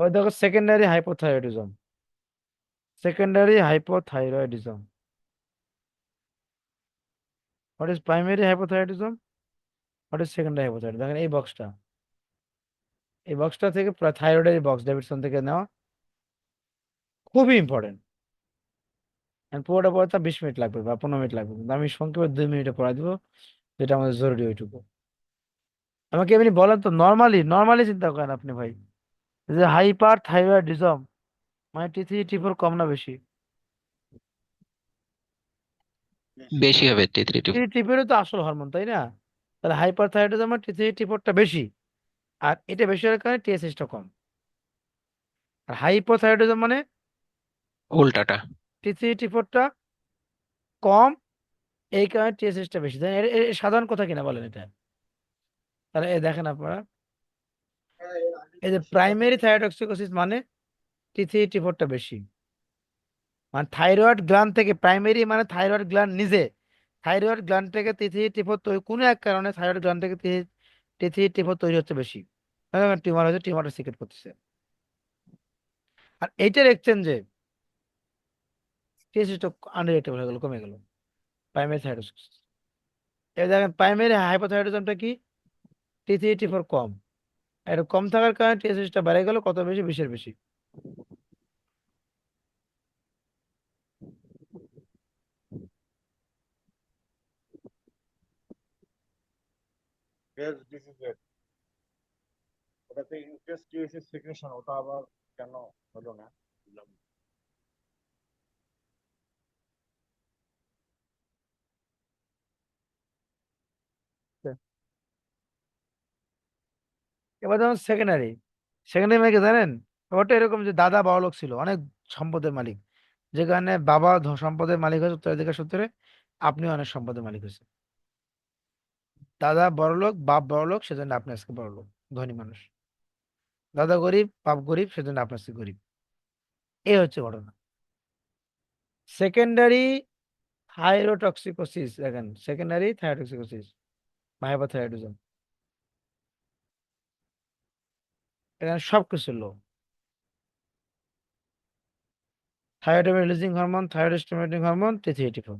ওই দেখো secondary hypothyroidism, secondary hypothyroidism, what is primary hypothyroidism, what is secondary hypothyroidism, দেখেন এই বক্সটা থেকে থাইরয়েডের বক্স ডেভিডসন থেকে নেওয়া, খুবই ইম্পর্টেন্ট। পুরোটা পড়তে 20 মিনিট লাগবে বা 15 মিনিট লাগবে, কিন্তু আমি সংক্ষেপে 2 মিনিটে পড়া দিব, যেটা আমাদের জরুরি ওইটুকু। আমাকে এমনি বলেন তো, নর্মালি নর্মালি চিন্তা করেন আপনি ভাই, যে হাইপার থাইরয়েডিজম মানে T3 T4 কম না বেশি? বেশি হবে T3 T4। T3 তো আসল হরমোন তাই না? তাহলে হাইপার থাইরয়েডিজম মানে T3 T4টা বেশি, আর এটা বেশি হওয়ার কারণে টিএসএইচটা কম। আর হাইপোথাইরয়েডিজম মানে উল্টাটা। T3 T4টা কম, এই কারণে টিএসএইচটা বেশি। তাই না? এর সাধারণ কথা কিনা বলেন এটা? তাহলে এই দেখেন আপনারা, এই যে প্রাইমারি থাইরয়েডক্সিকোসিস মানে T3 T4টা বেশি, মানে থাইরয়েড গ্ল্যান্ড থেকে, প্রাইমারি মানে থাইরয়েড গ্ল্যান্ড নিজে, থাইরয়েড গ্ল্যান্ড থেকে T3 T4 তৈরি, কোনো এক কারণে থাইরয়েড গ্ল্যান্ড থেকে T3 T4 তৈরি হচ্ছে বেশি, টিউমার হচ্ছে, টিউমারটা সিক্রেট করতেছে। আর এইটার এক্সচেঞ্জে টিএসএইচটা আনডিটেক্টেবল হয়ে গেল, কমে গেল, প্রাইমারি থাইরয়েডক্সিকোসিস। এবার দেখেন প্রাইমারি হাইপোথাইরয়েডিজমটা কি, T3 T4 কম, এটা কম থাকার কারণে টিএসএইচটা বেড়ে গেল, কত বেশি, 20-এর বেশি। Yes, this is it. ওটাতে ইনক্রিজ টিএসএস সিক্রেশন, ওটা আবার কেন হলো না বুঝলাম না। এবার যেমন সেকেন্ডারি, সেকেন্ডারি মানে কি জানেন, ওটা এরকম যে দাদা বড়লোক ছিল, অনেক সম্পদের মালিক, যেখানে বাবা সম্পদের মালিক হয়েছে উত্তরাধিকার সূত্রে, আপনিও অনেক সম্পদের মালিক হয়েছে, দাদা বড়লোক বাপ বড়লোক, সেজন্য আপনি আজকে বড়লোক, ধনী মানুষ, দাদা গরিব বাপ গরিব, সেজন্য আপনি আজকে গরিব, এই হচ্ছে ঘটনা। সেকেন্ডারি থাইরোটক্সিকোসিস, দেখেন সেকেন্ডারি থাইরোটক্সিকোসিস বা হাইপোথাইরয়েডিজম, এখানে সবকিছু low, thyroid releasing hormone, thyroid stimulating hormone, T3 T4।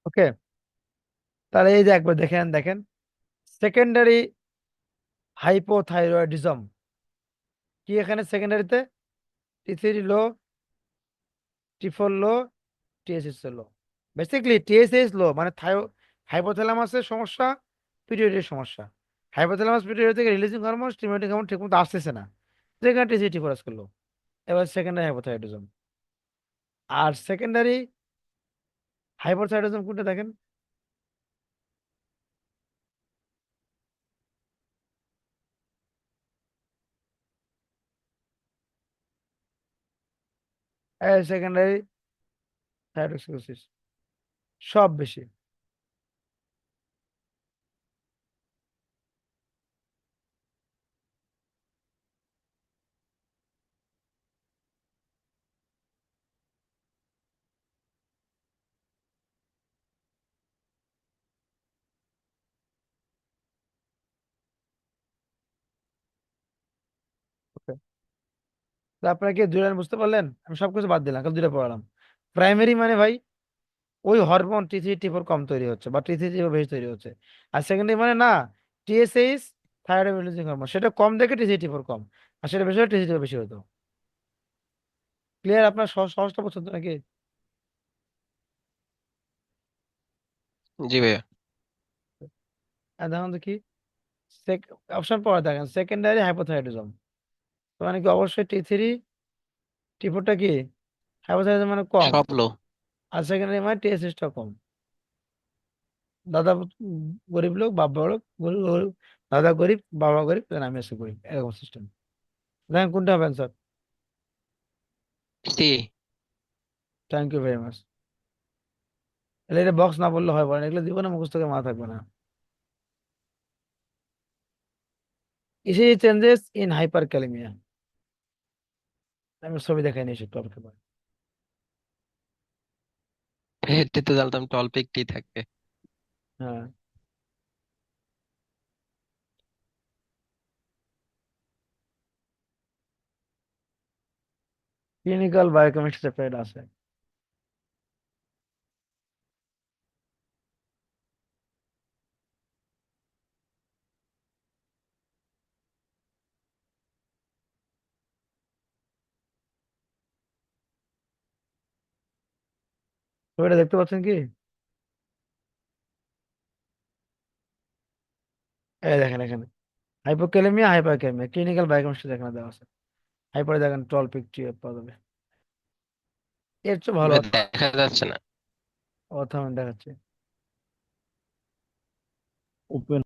Okay, তাহলে এই যে একবার দেখেন, দেখেন সেকেন্ডারি হাইপোথাইরয়েডিজম কি, এখানে সেকেন্ডারিতে T3 লো, T4 লো, টিএসএইচ লো। বেসিক্যালি টিএসএইচ লো মানে হাইপোথ্যালামাসের সমস্যা, পিরিয়ডের সমস্যা, হাইপোথ্যালামাস পিরিয়ড থেকে রিলিজিং হরমোন স্টিমুলেটিং হরমোন ঠিকমতো আসতেছে না, যেখানে T3 T4 আজকে লো। এবার সেকেন্ডারি হাইপোথাইরয়েডিজম। আর সেকেন্ডারি হাইপোথাইরয়েডিজম কোনটা দেখেন? সেকেন্ডারি থাইরয়েডোস্ক্লেরোসিস সব বেশি। Okay. তো আপনারা কি 2 লাইন বুঝতে পারলেন? আমি সবকিছু বাদ দিলাম, খালি 2টা পড়ালাম। প্রাইমারি মানে ভাই ওই হরমোন T3 T4 কম তৈরি হচ্ছে বা T3 T4 বেশি তৈরি হচ্ছে। আর সেকেন্ডারি মানে না, TSH থাইরয়েড রিলিজিং হরমোন, সেটা কম দেখে T3T4 কম, আর সেটা বেশি হলে T3T4 বেশি হতো। ক্লিয়ার? আপনার সহজটা পছন্দ নাকি? জি ভাইয়া। আর দেখুন তো কি অপশন পড়া দেখেন, সেকেন্ডারি হাইপোথাইরয়েডিজম মানে কি অবশ্যই T3T4টা কি হাইপোথাইরয়েডিজম মানে কম, সব লো। আর সেকেন্ডারি মানে TSH টা কম। দাদা গরিব লোক, বাপ বড় লোক, দাদা গরিব, বাবা গরিব, তাহলে আমি এসে গরিব, এরকম সিস্টেম। দেখেন কোনটা হবে answer. C. Thank you very much. তাহলে এটা বক্স না বললে হয়, বলেন এগুলো দিব না, মুখস্থ করে মাথা থাকবে না। ECG changes in hyper kalaemia, আমি ছবি দেখাই নিয়েছি একটু অপেক্ষা করেন। এটাতে জানতাম টলপিক টি থাকে। হ্যাঁ, ক্লিনিক্যাল বায়োকেমিস্ট্রি চ্যাপ্টার আছে। ছবিটা দেখতে পাচ্ছেন কি? এই দেখেন এখানে হাইপোক্যালেমিয়া হাইপারক্যালেমিয়া ক্লিনিক্যাল বায়োকেমিস্ট্রি এখানে দেওয়া আছে। হাইপারে দেখেন টলপিক টি পাওয়া যাবে। এর চেয়ে ভালো ভাই দেখা যাচ্ছে না। অর্থ আমি দেখাচ্ছি। ওপেন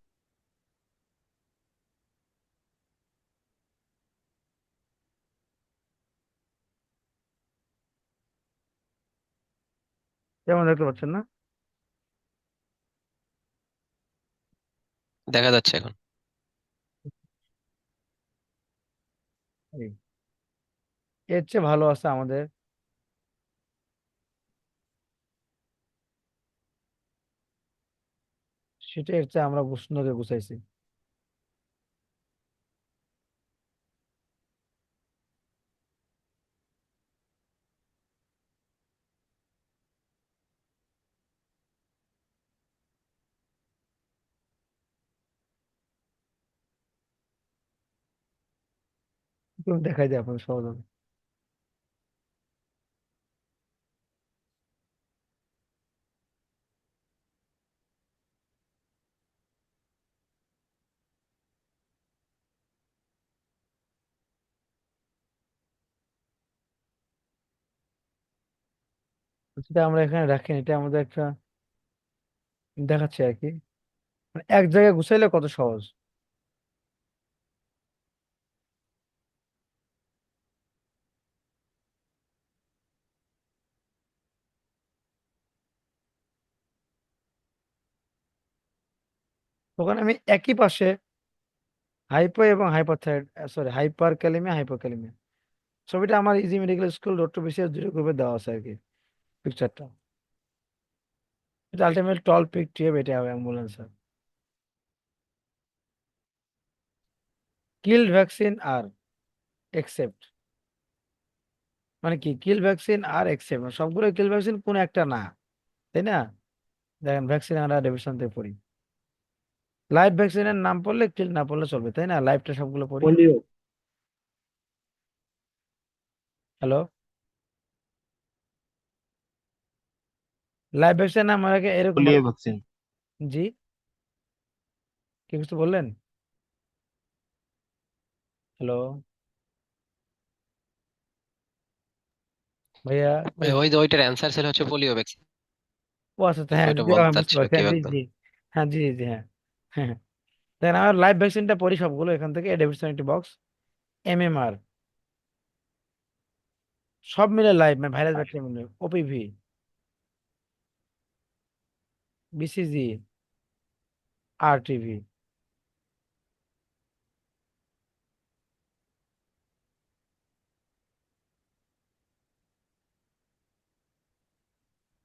যেমন দেখতে পাচ্ছেন না? দেখা যাচ্ছে এখন। এই, এর চেয়ে ভালো আছে আমাদের, সেটা এর চেয়ে আমরা সুন্দর গুছাইছি। একটু দেখাই দিই আপনাদের সহজ হবে। সেটা আমরা এখানে রাখি, এটা আমাদের একটা দেখাচ্ছি আর কি, মানে এক জায়গায় গুছাইলে কত সহজ। তখন আমি একই পাশে হাইপো এবং hyperthyroid, sorry hyper kalaemia hypokalaemia, ছবিটা আমার easy medical school road to BCS দুটো গ্রুপে দেওয়া আছে আর কি, পিকচারটা। এটা আলটিমেট টল পিক টিএব, এটা হবে অ্যাম্বুলেন্স। কিল্ড ভ্যাকসিন আর এক্সেপ্ট মানে কি, কিল ভ্যাকসিন আর এক্সেপ্ট সবগুলো কিল ভ্যাকসিন কোন একটা না, তাই না? দেখেন ভ্যাকসিন আমরা ডেফিনেশন থেকে পড়ি, লাইভ ভ্যাকসিনের নাম পড়লে কিল না পড়লে চলবে, তাই না? লাইভটা সবগুলো পড়ি। পোলিও। হ্যালো, লাইভ ভ্যাকসিনের নাম আমাকে এরকম পোলিও ভ্যাকসিন। জি, কি কিছু বললেন? হ্যালো ভাইয়া, ওই ওইটার অ্যান্সার ছিল হচ্ছে পোলিও ভ্যাকসিন। ও আচ্ছা আচ্ছা, হ্যাঁ ওইটা জি, বলতে আমি বুঝতে চাচ্ছিল পারছি, কি হ্যাঁ জি একদম। জি, হ্যাঁ জি জি হ্যাঁ, হ্যাঁ হ্যাঁ। দেখেন আমার লাইভ ভ্যাকসিনটা পড়ি সবগুলো এখান থেকে, ডেভিডসন একটি বক্স, এমএমআর, সব মিলে লাইভ, মানে ভাইরাস ব্যাকটেরিয়া মিলে, ওপিভি, বিসিজি, আরটিভি।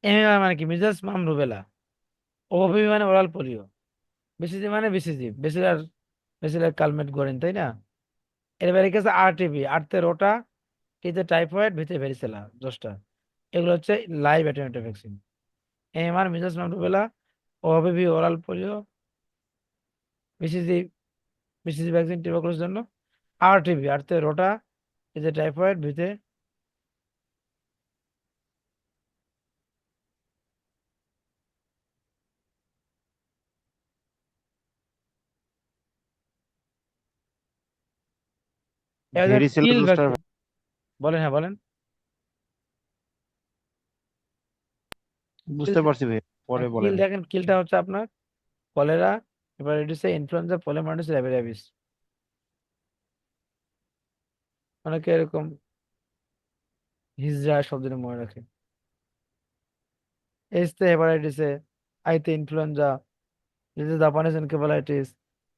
এমএমআর মানে কি, মিজেলস মাম রুবেলা। ওপিভি মানে ওরাল পোলিও। বিসিজি মানে BCG, bacille, bacille Calmette Guerin, তাই না? এর বাইরে গেছে আরটিভি, আরতে রোটা, টিতে টাইফয়েড, ভিতে ভেরিসেলা, 10টা। এগুলো হচ্ছে live attenuated vaccine. MR measles মাম rubella, OPV oral polio, BCG, BCG vaccine টিউবারকুলোসিসের জন্য, আরটিভি, আরতে রোটা, টিতে টাইফয়েড, ভিতে ভেরিসেলা কিল জোস্টার ভ্যাকসিন। বলেন, হ্যাঁ বলেন। কিল, বুঝতে পারছি ভাই, পরে কিল বলেন। দেখেন, কিলটা হচ্ছে আপনার cholera, hepatitis A, influenza, poliomyelitis, rabies. অনেকে এরকম হিজড়া শব্দটা মনে রাখে। এসতে হেপাটাইটিস এ, আইতে ইনফ্লুয়েঞ্জা, যেতে জাপানিজ এনকেফালাইটিস,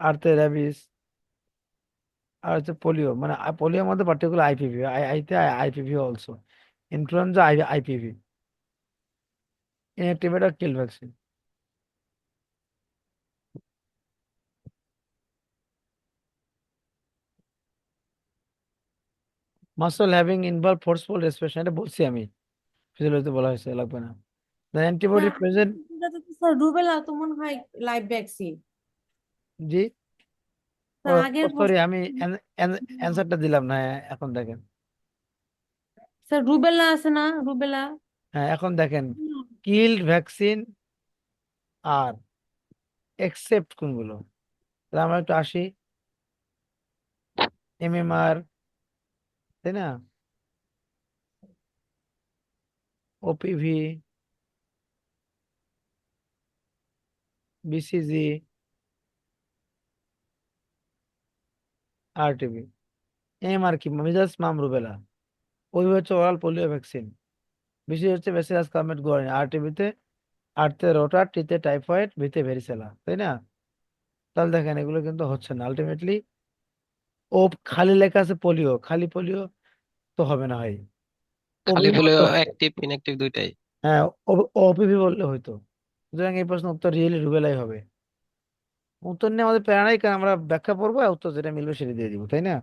আরতে র্যাবিস, আর হচ্ছে পোলিও, মানে পোলিওর মধ্যে পার্টিকুলার আইপিভি, আইতে IPV also, influenza IPV, inactivate আর kill vaccine. Muscle having involve forceful respiration, এটা বলছি আমি, ফিজিওলজিতে বলা হয়েছে, লাগবে না। দ্য অ্যান্টিবডি হ্যাঁ, প্রেজেন্ট। এটাতে তো স্যার রুবেলা তো মনে হয় লাইভ ভ্যাকসিন। জি, ও স্যার আগের সরি, প্রশ্ন, আমি অ্যান্সারটা দিলাম না, হ্যাঁ, এখন দেখেন। স্যার রুবেলা আছে না, রুবেলা? হ্যাঁ এখন দেখেন, কিল্ড ভ্যাকসিন আর এক্সেপ্ট কোনগুলো, তাহলে আমরা একটু আসি, এমএমআর, তাই না, ওপিভি, বিসিজি, আরটিভি। এমআর কি, মিজাস মাম রুবেলা। ওই হচ্ছে ওরাল পোলিও ভ্যাকসিন। বিসিজি হচ্ছে ব্যাসিলাস কালমেট গুয়ারিন। আরটিভিতে আরতে রোটা, টিতে টাইফয়েড, ভিতে ভেরিসেলা, তাই না? তাহলে দেখেন এগুলো কিন্তু হচ্ছে না আলটিমেটলি। ও খালি লেখা আছে পোলিও, খালি পোলিও তো হবে না ভাই, খালি ওপিভি বলে বলতে হতো। অ্যাক্টিভ ইনঅ্যাক্টিভ দুইটাই। হ্যাঁ, ওপিভি বললে হয়তো। সুতরাং এই প্রশ্ন উত্তর রিয়েলি রুবেলাই হবে। উত্তর নিয়ে আমাদের প্যারা নাই, কারণ আমরা ব্যাখ্যা পড়বো, আর উত্তর যেটা মিলবে সেটা দিয়ে দিব, তাই না?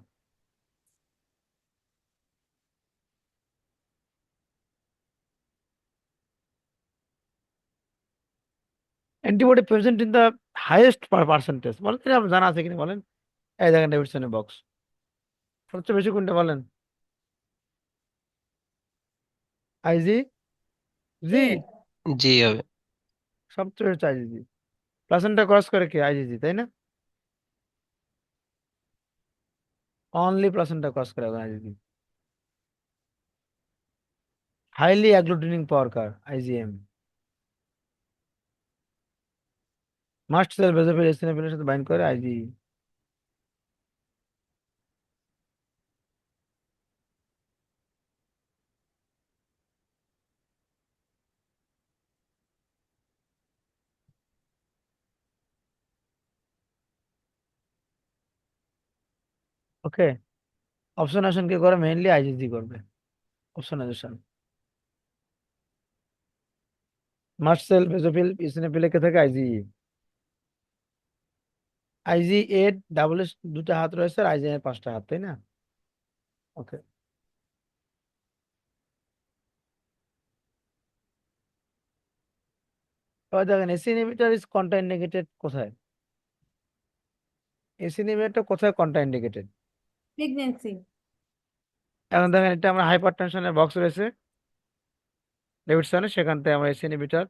Antibody present in the highest percentage, বলেন এটা আপনার জানা আছে কিনা বলেন। এই দেখেন ডেভিডসনের বক্স, সবচেয়ে বেশি কোনটা বলেন? আইজি, জি, জি হবে। সবচেয়ে বেশি আইজিজি। প্লাসেন্টা ক্রস করে কে? আইজিজি, তাই না? অনলি প্লাসেন্টা ক্রস করে আইজিজি। হাইলি অ্যাগ্লুটিনিং পাওয়ার কার? আইজিএম। মাস্ট সেল বেসোফিল এসিনোফিলের সাথে বাইন্ড করে আইজি। ওকে, অপশনাইজেশন কে করে? মেইনলি আইজিজি করবে অপশনাইজেশন। মাস্ট সেল বেসোফিল ইসিনোফিলে কে থাকে? আইজি। আইজি এর ডাবল এস দুটো হাত রয়েছে, আর আইজি এর 5টা হাত, তাই না? ওকে, এবার দেখেন এসি ইনহিবিটর ইজ কন্ট্রাইন্ডিকেটেড কোথায়? এসি ইনহিবিটর কোথায় কন্ট্রাইন্ডিকেটেড? প্রেগনেন্সি। এখন দেখেন, এটা আমরা হাইপার টেনশনের বক্স রয়েছে ডেভিডসনের, সেখান থেকে আমরা এসি ইনহিবিটর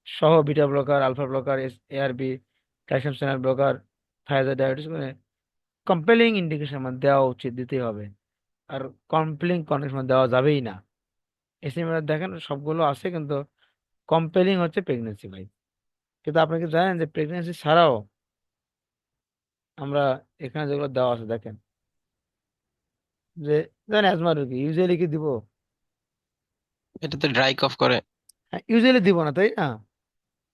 সহ beta blocker, alpha blocker, ARB, calcium channel blocker, thyroid diabetes, মানে কম্পেলিং ইন্ডিকেশন মানে দেওয়া উচিত, দিতেই হবে। আর কম্পেলিং কন্ডিশন দেওয়া যাবেই না। এসি ইনহিবিটর দেখেন সবগুলো আছে, কিন্তু কম্পেলিং হচ্ছে প্রেগনেন্সি ভাই। কিন্তু আপনি কি জানেন যে প্রেগনেন্সি ছাড়াও আমরা এখানে যেগুলো দেওয়া আছে দেখেন, যে জানেন অ্যাজমা রোগী ইউজুয়ালি কি দিব? এটাতে ড্রাই কফ করে। হ্যাঁ, ইউজুয়ালি দিব না, তাই না?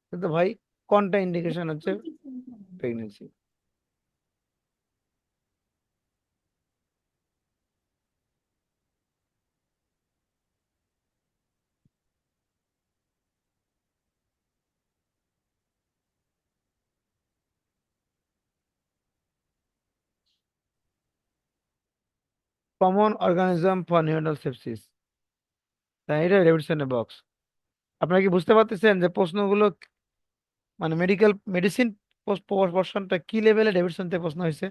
কিন্তু ভাই কোনটা ইন্ডিকেশন হচ্ছে pregnancy? Common organism for neuronal sepsis, তাই এটা ডেভিডসনের বক্স। আপনারা কি বুঝতে পারতেছেন যে প্রশ্নগুলো মানে মেডিসিন পোর্শনটা কি লেভেলে ডেভিডসন থেকে প্রশ্ন হয়েছে?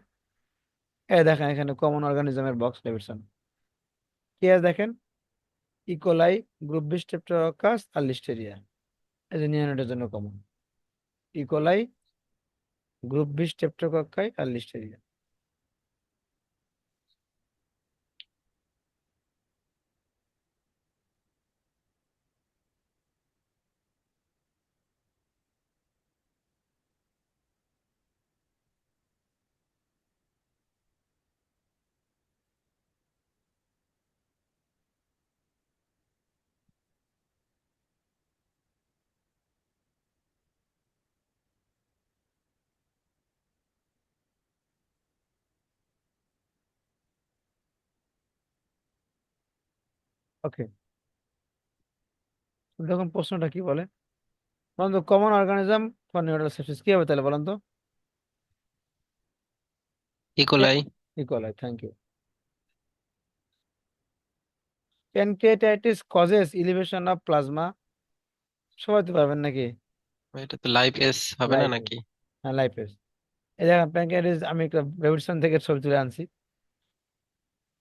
দেখেন এখানে কমন অর্গানিজমের বক্স ডেভিডসন কি আছে দেখেন, ইকোলাই, গ্রুপ বি স্ট্রেপ্টোকাস আর লিস্টেরিয়া। এই যে নিওনেটের জন্য common E coli, group B streptococci আর লিস্টেরিয়া। ওকে, দেখুন প্রশ্নটা কি বলে, বলুন তো common organism for neuronal sepsis কি হবে তাহলে বলুন তো? E coli. E coli, thank you. Pancreatitis causes elevation of plasma, সবাই তো পারবেন নাকি? এটা তো লাইপেস হবে না লাইপেস, নাকি? হ্যাঁ লাইপেস। এই দেখেন প্যানক্রিয়াটাইটিস আমি একটা ডেভিডসন থেকে ছবি তুলে আনছি।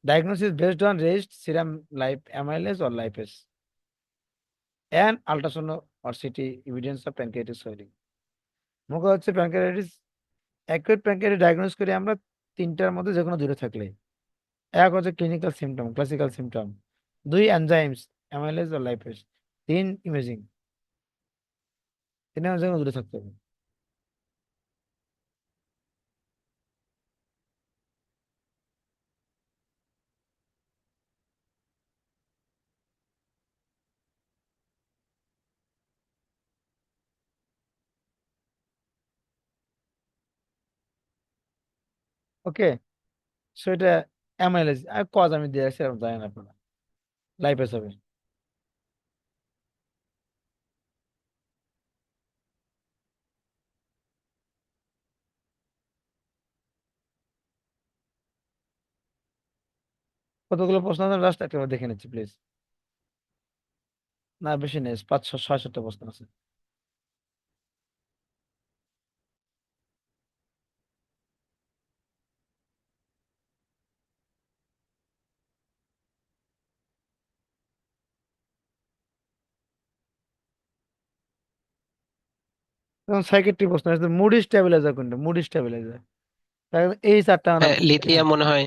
Diagnosis based on raised serum লাইপ amylase or lipase and ultrasound or CT evidence of pancreatitis swelling. মুখে হচ্ছে প্যানক্রিয়াটাইটিস, অ্যাকুয়েট প্যানক্রিয়াটাইটিস ডায়াগনোস করি আমরা তিনটার মধ্যে যে কোনো দুটো থাকলে। এক হচ্ছে ক্লিনিক্যাল সিমটম, ক্লাসিক্যাল সিমটম। দুই এনজাইমস, অ্যামাইলেজ ও লাইপেজ। তিন ইমেজিং। তিনের মধ্যে যে কোনো দুটো থাকতে হবে। ওকে, সো এটা অ্যামাইলেজ আর কজ আমি দিয়ে রাখছি, এরকম জানেন আপনারা। লাইপেজ হবে। কতগুলো প্রশ্ন আছে লাস্ট একবার দেখে নিচ্ছি প্লিজ। না বেশি নেই, 500 600টা প্রশ্ন আছে। এবং সাইকেট্রিক প্রশ্ন আছে, মুডি স্টেবিলাইজার কোনটা? মুডি স্টেবিলাইজার এই চারটা আমরা হ্যাঁ, বলছি, হ্যাঁ। লিথিয়াম মনে হয়।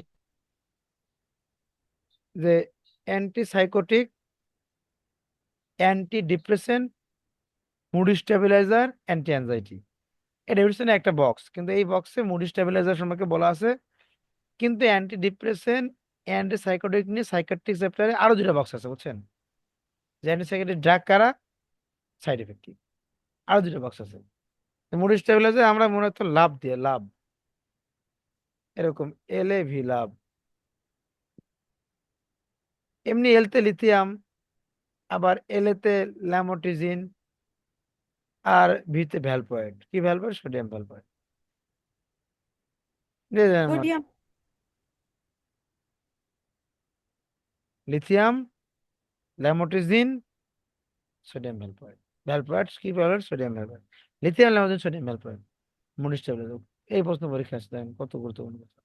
যে anti psychotic, anti depressant, moody stabiliser, anti anxiety. এটা ডেভিডসনের একটা বক্স, কিন্তু এই বক্সে মুডি স্টেবিলাইজার সম্পর্কে বলা আছে, কিন্তু অ্যান্টি ডিপ্রেসেন্ট, অ্যান্টি সাইকোটিক নিয়ে সাইকিয়াট্রিক চ্যাপ্টারে আরো দুটো বক্স আছে বুঝছেন, যে অ্যান্টি সাইকোটিক ড্রাগ কারা, সাইড এফেক্ট কি, আরো দুটো বক্স আছে। মুডি স্টেবিলাইজার আমরা মনে হতো লাভ দিয়ে লাভ, এরকম LAV লাভ। এমনি এলতে লিথিয়াম, আবার এলেতে ল্যামোটিজিন, আর ভিতে ভ্যালপয়েড। কি valproate? Sodium valproate. Sodium. Lithium, lamotrigine, sodium valproate. Valproate কি valproate? Sodium valproate. Lithium, lamotrigine, sodium valproate. মুনিশ ট্যাবলেট। এই প্রশ্ন পরীক্ষা আসতে দেখেন কত গুরুত্বপূর্ণ কথা।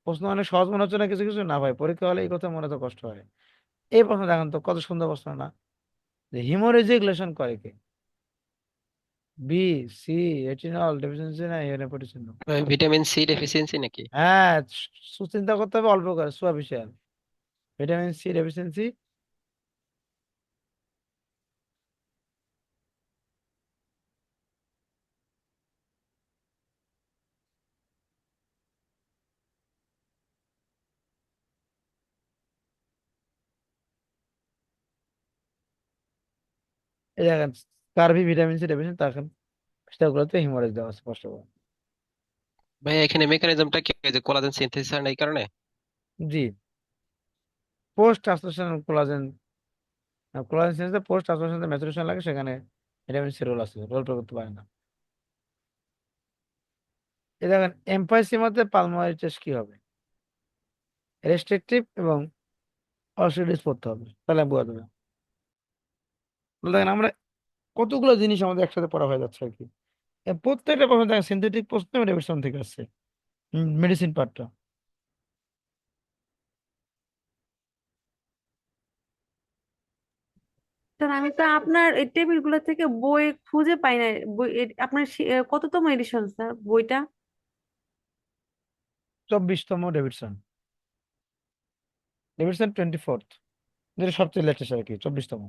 প্রশ্ন অনেক সহজ মনে হচ্ছে না কিছু কিছু, না ভাই পরীক্ষা হলে এই কথা মনে তো কষ্ট হয়। এই প্রশ্ন দেখেন তো কত সুন্দর প্রশ্ন না, যে হিমোরেজিগলেশন করে কে? বি, সি, রেটিনল ডেফিসিয়েন্সি না নেপোটিসিন? ভিটামিন সি ডেফিসিয়েন্সি নাকি? হ্যাঁ, সুচিন্তা করতে হবে অল্প করে, সুপারফিশিয়াল। ভিটামিন সি ডেফিসিয়েন্সি এই দেখেন কার্ভি ভিটামিন সি ডেফিসিয়েন্সি তখন সেগুলোতে হিমোরেজ দেওয়া আছে স্পষ্ট করে। ভাই এখানে মেকানিজমটা কি, যে কোলাজেন সিনথেসিস হয় না এই কারণে? জি, পোস্ট ট্রান্সলেশনাল কোলাজেন, কোলাজেন সিনথেসিসে পোস্ট ট্রান্সলেশনাল ম্যাচুরেশন লাগে, সেখানে ভিটামিন সি রোল আছে, রোল প্লে করতে পারে না। এই দেখেন এমফাইসিমাতে পালমোনারি টেস্ট কি হবে, রেস্ট্রিকটিভ এবং অসিডিস পড়তে হবে, তাহলে বোঝা যাবে। তাহলে দেখেন আমরা কতগুলো জিনিস আমাদের একসাথে পড়া হয়ে যাচ্ছে আর কি। প্রত্যেকটা প্রশ্ন দেখেন সিনথেটিক প্রশ্ন এবং ডেভিডসন থেকে আসছে, মেডিসিন পার্টটা। স্যার আমি তো আপনার এই টেবিলগুলো থেকে বই খুঁজে পাই না। বই আপনার কততম এডিশন স্যার বইটা? 24তম ডেভিডসন, ডেভিডসন 24th, যেটা সবচেয়ে লেটেস্ট আর কি, 24তম।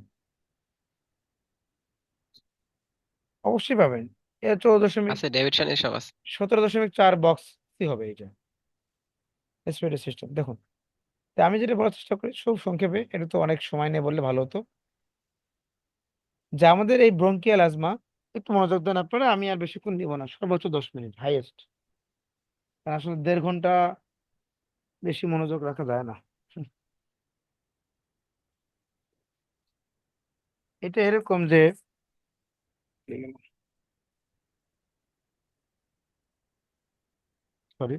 অবশ্যই পাবেন। এটা 14 দশমিক আছে ডেভিডসন এসব আছে। 17.4 বক্স কি হবে এটা, রেসপিরেটরি সিস্টেম দেখুন। তো আমি যেটা বলার চেষ্টা করি খুব সংক্ষেপে, এটা তো অনেক সময় নিয়ে বললে ভালো হতো, যে আমাদের এই ব্রঙ্কিয়াল অ্যাজমা, একটু মনোযোগ দেন আপনারা, আমি আর বেশিক্ষণ নিব না, সর্বোচ্চ 10 মিনিট হাইয়েস্ট, আসলে 1.5 ঘন্টা বেশি মনোযোগ রাখা যায় না। এটা এরকম যে সরি,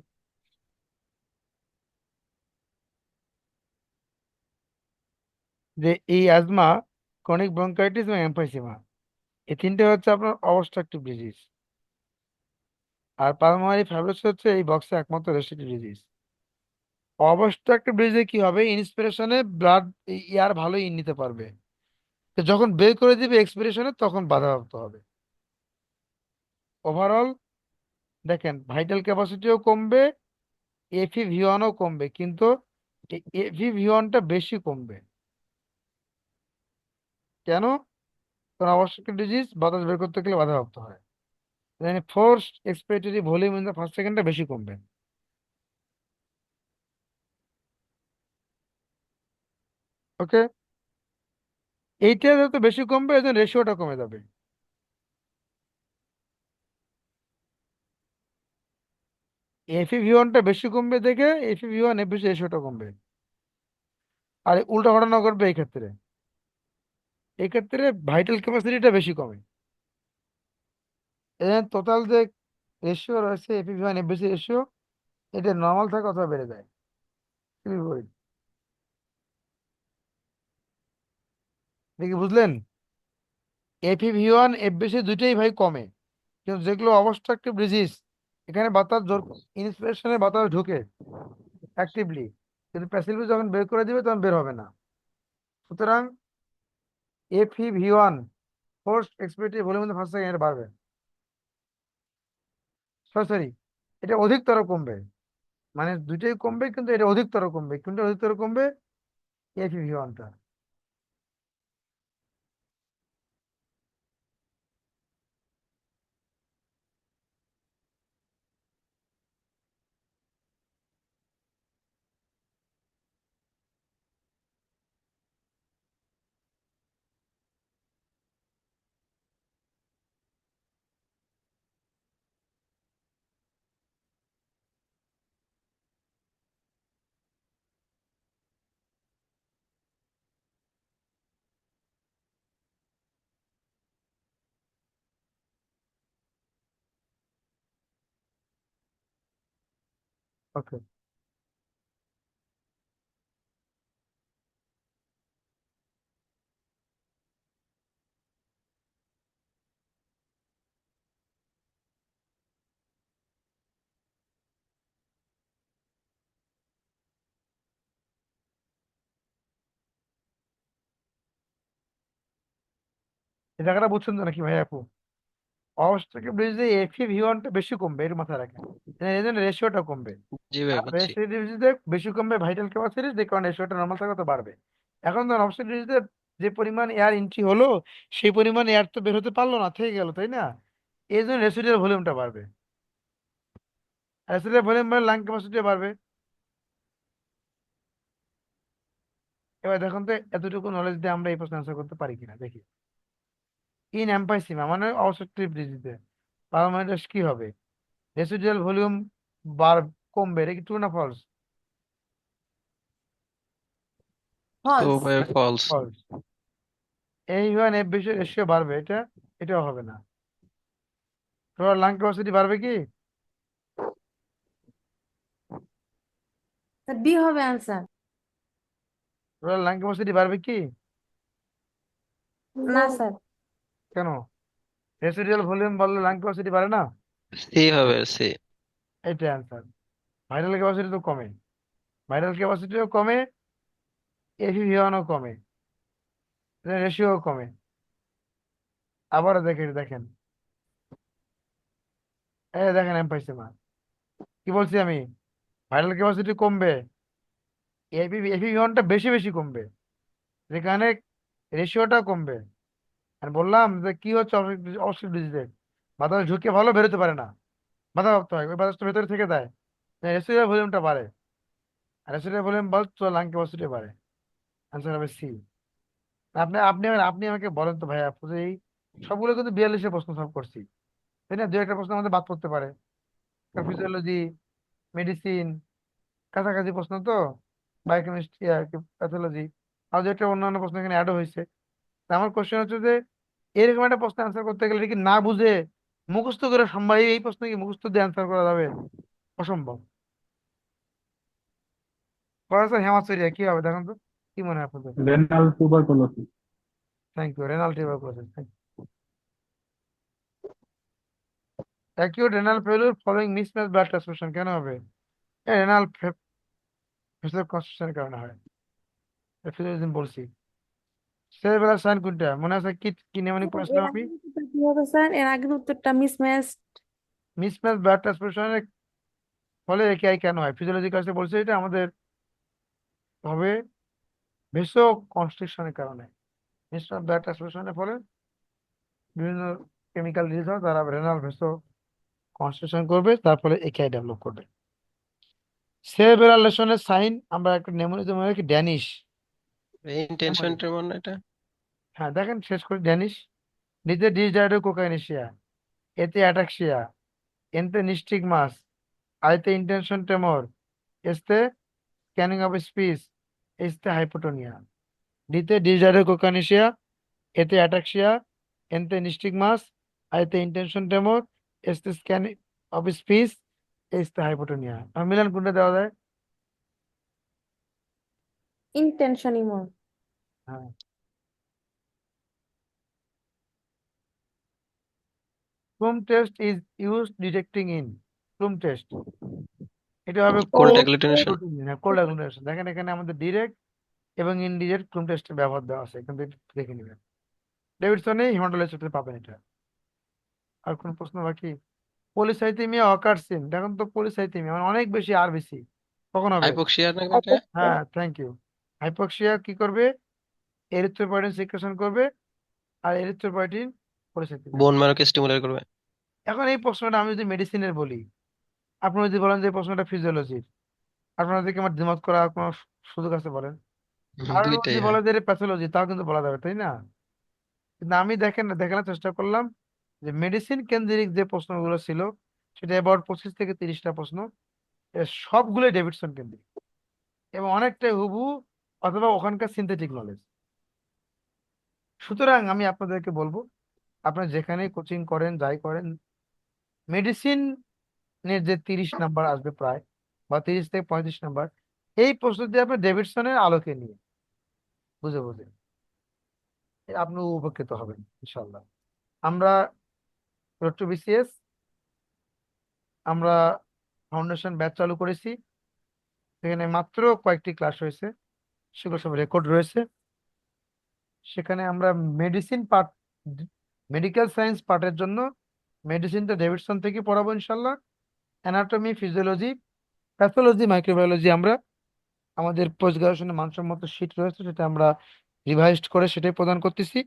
যে এই অ্যাজমা, ক্রনিক ব্রঙ্কাইটিস এবং এমফাইসিমা, এই তিনটে হচ্ছে আপনার অবস্ট্রাকটিভ ডিজিজ, আর পালমোনারি ফাইব্রোসিস হচ্ছে এই বক্সে একমাত্র রেস্ট্রিক্টিভ ডিজিজ। অবস্ট্রাকটিভ ডিজিজে কি হবে, ইন্সপিরেশনে ব্লাড এয়ার ভালোই নিতে পারবে, তো যখন বের করে দিবে এক্সপিরেশনে তখন বাধাপ্রাপ্ত হবে। ওভারঅল দেখেন ভাইটাল ক্যাপাসিটিও কমবে, এফিভিওয়ানও কমবে, কিন্তু এফিভিওয়ানটা বেশি কমবে। কেন? কারণ অবস্ট্রাকটিভ ডিজিজ বাতাস বের করতে গেলে বাধাপ্রাপ্ত হয়, মানে force expiratory volume in the first সেকেন্ডটা বেশি কমবে। ওকে, এইটা যত বেশি কমবে এই জন্য রেশিওটা কমে যাবে। এফিভিওয়ানটা বেশি কমবে দেখে এফিভিওয়ান এর বেশি রেশিওটা কমবে। আর উল্টা ঘটনা ঘটবে এই ক্ষেত্রে, এই ক্ষেত্রে ভাইটাল ক্যাপাসিটিটা বেশি কমে। টোটাল যে রেশিও রয়েছে এফিভিওয়ান এর বেশি রেশিও, এটা নর্মাল থাকে অথবা বেড়ে যায়, কি বিপরীত। দেখি বুঝলেন, এফিভিওয়ান এফ বেশি দুইটাই ভাই কমে, কিন্তু যেগুলো অবস্ট্রাকটিভ ডিজিজ, এখানে বাতাস জোর, ইন্সপিরেশনে বাতাস ঢুকে অ্যাক্টিভলি, কিন্তু প্যাসিভলি যখন বের করে দিবে তখন বের হবে না। সুতরাং FEV one force expiratory volume first second বাড়বে, সরি সরি, এটা অধিকতর কমবে, মানে দুইটাই কমবে কিন্তু এটা অধিকতর কমবে, কোনটা অধিকতর কমবে, এফিভিওয়ানটা। ওকে, এই জায়গাটা বুঝছেন তো নাকি ভাই আপু, অবস্ট্রাকটিভ ডিজিজে এফিভিওয়ানটা বেশি কমবে, এর মাথায় রাখেন, এই জন্য রেশিওটা কমবে। জি ভাই আর বুঝছি। রেস্ট্রিকটিভ ডিজিজে বেশি কমবে ভাইটাল ক্যাপাসিটি, যে কারণে রেশিওটা নর্মাল থাকা তো বাড়বে। এখন ধরুন অবস্ট্রাকটিভ ডিজিজে যে পরিমাণ এয়ার এন্ট্রি হলো, সেই পরিমাণ এয়ার তো বের হতে পারলো না, থেকে গেল, তাই না? এই জন্য রেসিডুয়াল ভলিউমটা বাড়বে, রেসিডুয়াল ভলিউম বাড়লে লাং ক্যাপাসিটি বাড়বে। এবার দেখুন তো এতটুকু নলেজ দিয়ে আমরা এই প্রশ্ন আনসার করতে পারি কিনা, দেখি। ইন এম্পাইসিমা মানে অবস্ট্রাকটিভ ডিজিজে পারমানেন্ট কি হবে? রেসিডুয়াল ভলিউম বার কমবে, এটা কি ট্রু না ফলস? তো ফলস। ভাই ফলস। ফলস। এই ওয়ান এফ বেশি রেশিও বাড়বে, এটাও হবে না। তোমার লাং ক্যাপাসিটি বাড়বে কি? বি হবে আনসার। তোমার লাং ক্যাপাসিটি বাড়বে কি? না স্যার। কেন? রেসিডুয়াল ভলিউম বাড়লে লাং ক্যাপাসিটি বাড়ে না? সি হবে, সি। এইটা অ্যান্সার। ভাইরাল ক্যাপাসিটি তো কমে, ভাইরাল ক্যাপাসিটিও কমে, এফিভিওনও কমে, রেশিও কমে। আবার দেখেন দেখেন, এই দেখেন এম্পাইসিমা, কি বলছি আমি? ভাইরাল ক্যাপাসিটি কমবে, এফিভিওনটা বেশি বেশি কমবে, যেখানে রেশিওটা কমবে। আর বললাম যে কি হচ্ছে অবশ্যই ডিজিটেড, বাতাস ঢুকে ভালো বেরোতে পারে না, বাধা ভাবতে হয়, ওই বাতাসটা ভেতরে থেকে দেয়, রেসিডুয়াল ভলিউমটা বাড়ে, আর রেসিডুয়াল ভলিউম বাড়ে তো লাং ক্যাপাসিটি বাড়ে। অ্যান্সার হবে সি। আপনি আপনি আপনি আমাকে বলেন তো ভাইয়া, আপু যে এই সবগুলো কিন্তু 42 প্রশ্ন সলভ করছি, তাই না? দু একটা প্রশ্ন আমাদের বাদ পড়তে পারে, ফিজিওলজি, মেডিসিন, কাছাকাছি প্রশ্ন তো, বায়োকেমিস্ট্রি, প্যাথোলজি, আর দু একটা অন্যান্য প্রশ্ন এখানে অ্যাডও হয়েছে। তা আমার কোশ্চেন হচ্ছে যে এরকম একটা প্রশ্ন অ্যান্সার করতে গেলে এটা কি না বুঝে মুখস্থ করে সম্ভব? এই প্রশ্ন কি মুখস্থ দিয়ে অ্যান্সার করা যাবে? অসম্ভব। প্রফেসর হেমাচুরিয়া কি হবে দেখুন তো, কি মনে হয় আপনাদের? Renal tuberculosis. Thank you, renal tuberculosis. Acute renal failure following mismatch blood transfusion কেন হবে? রেনাল ভেসেল কনস্ট্রাকশনের কারণে হয়, ফিজিওলজি বলছি। সেরেব্রাল সাইন কোনটা মনে আছে? কি কি নিউমোনিক এর পড়েছিলাম আমি? আগের উত্তরটা কি হবে স্যার? এর আগের উত্তরটা মিসম্যাচ। মিসম্যাচ ব্লাড ট্রান্সফিউশনের ফলে একেআই কেন হয়? ফিজিওলজি কাছে বলছে এটা আমাদের হবে ভেসো কনস্ট্রিকশনের কারণে। মিসম্যাচ ব্লাড ট্রান্সফিউশনের ফলে বিভিন্ন কেমিক্যাল রিলিজ হয়, তারা রেনাল ভেসো কনস্ট্রিকশন করবে, তার ফলে একেআই ডেভেলপ করবে। সেরেব্রাল লেশনের সাইন আমরা একটা নেমোনিজম মনে রাখি, ড্যানিশ। Intention Danish. ট্রেমর না এটা? হ্যাঁ দেখেন শেষ করে, ড্যানিশ। নিতে ডিসডাইডো কোকাইনেশিয়া, এতে অ্যাটাক্সিয়া, এনতে নিস্টিগমাস, আইতে ইন্টেনশন টেমর, এসতে স্ক্যানিং অফ স্পিচ, এসতে হাইপোটোনিয়া। ডিতে ডিসডাইডো কোকাইনেশিয়া, এতে অ্যাটাক্সিয়া, এনতে নিস্টিগমাস, আইতে ইন্টেনশন টেমর, এসতে স্ক্যানিং অফ স্পিচ, এসতে হাইপোটোনিয়া। আর মিলান কোনটা দেওয়া যায়? Intention tremor. হ্যাঁ। Flume test is used detecting in Flume test, এটা হবে cold cold agglutination. Cold agglutination. দেখেন এখানে আমাদের ডিরেক্ট এবং ইনডিরেক্ট ফ্লুম টেস্টের ব্যবহার দেওয়া আছে, এখান থেকে দেখে নেবেন। ডেভিডসনে হিমাটোলজিতে পাবেন এটা। আর কোন প্রশ্ন বাকি? পলিসাইথেমিয়া অকারসিন, দেখুন তো পলিসাইথেমিয়া মানে অনেক বেশি আর বেশি কখন হবে? হাইপোক্সিয়া না এটা? হ্যাঁ থ্যাংক ইউ। হাইপক্সিয়া কি করবে? এরিথ্রোপয়েটিন সিক্রেশন করবে, আর এরিথ্রোপয়েটিন পলিসাইথেমিয়া। বোন ম্যারোকে স্টিমুলেট করবে। এখন এই প্রশ্নটা আমি যদি মেডিসিনের বলি, আপনি যদি বলেন যে এই প্রশ্নটা ফিজিওলজির, আপনাদেরকে আমার দ্বিমত করা কোনো সুযোগ আছে বলেন? আর দুইটাই যদি হয়। বলে যে প্যাথোলজি, তাও কিন্তু বলা যাবে, তাই না? কিন্তু আমি দেখানোর চেষ্টা করলাম যে মেডিসিন কেন্দ্রিক যে প্রশ্নগুলো ছিল, সেটা এবার 25 থেকে 30টা প্রশ্ন, এর সবগুলোই ডেভিডসন কেন্দ্রিক এবং অনেকটাই হুবহু অথবা ওখানকার সিনথেটিক নলেজ। সুতরাং আমি আপনাদেরকে বলবো, আপনারা যেখানে কোচিং করেন যাই করেন, মেডিসিনের যে 30 নাম্বার আসবে প্রায়, বা 30 থেকে 35 নাম্বার, এই প্রশ্ন দিয়ে আপনি ডেভিডসনের আলোকে নিয়ে বুঝে বুঝে আপনি উপকৃত হবেন ইনশাল্লাহ। আমরা রোড টু বিসিএস, আমরা ফাউন্ডেশন ব্যাচ চালু করেছি, সেখানে মাত্র কয়েকটি ক্লাস হয়েছে, সেগুলো সব রেকর্ড রয়েছে। সেখানে আমরা মেডিসিন পার্ট, মেডিকেল সায়েন্স পার্টের জন্য মেডিসিনটা ডেভিডসন থেকে পড়াবো ইনশাল্লাহ। অ্যানাটমি, ফিজিওলজি, প্যাথোলজি, মাইক্রোবায়োলজি আমরা আমাদের পোস্ট গ্রাজুয়েশনের মানসম্মত শীট রয়েছে, সেটা আমরা রিভাইজড করে সেটাই প্রদান করতেছি,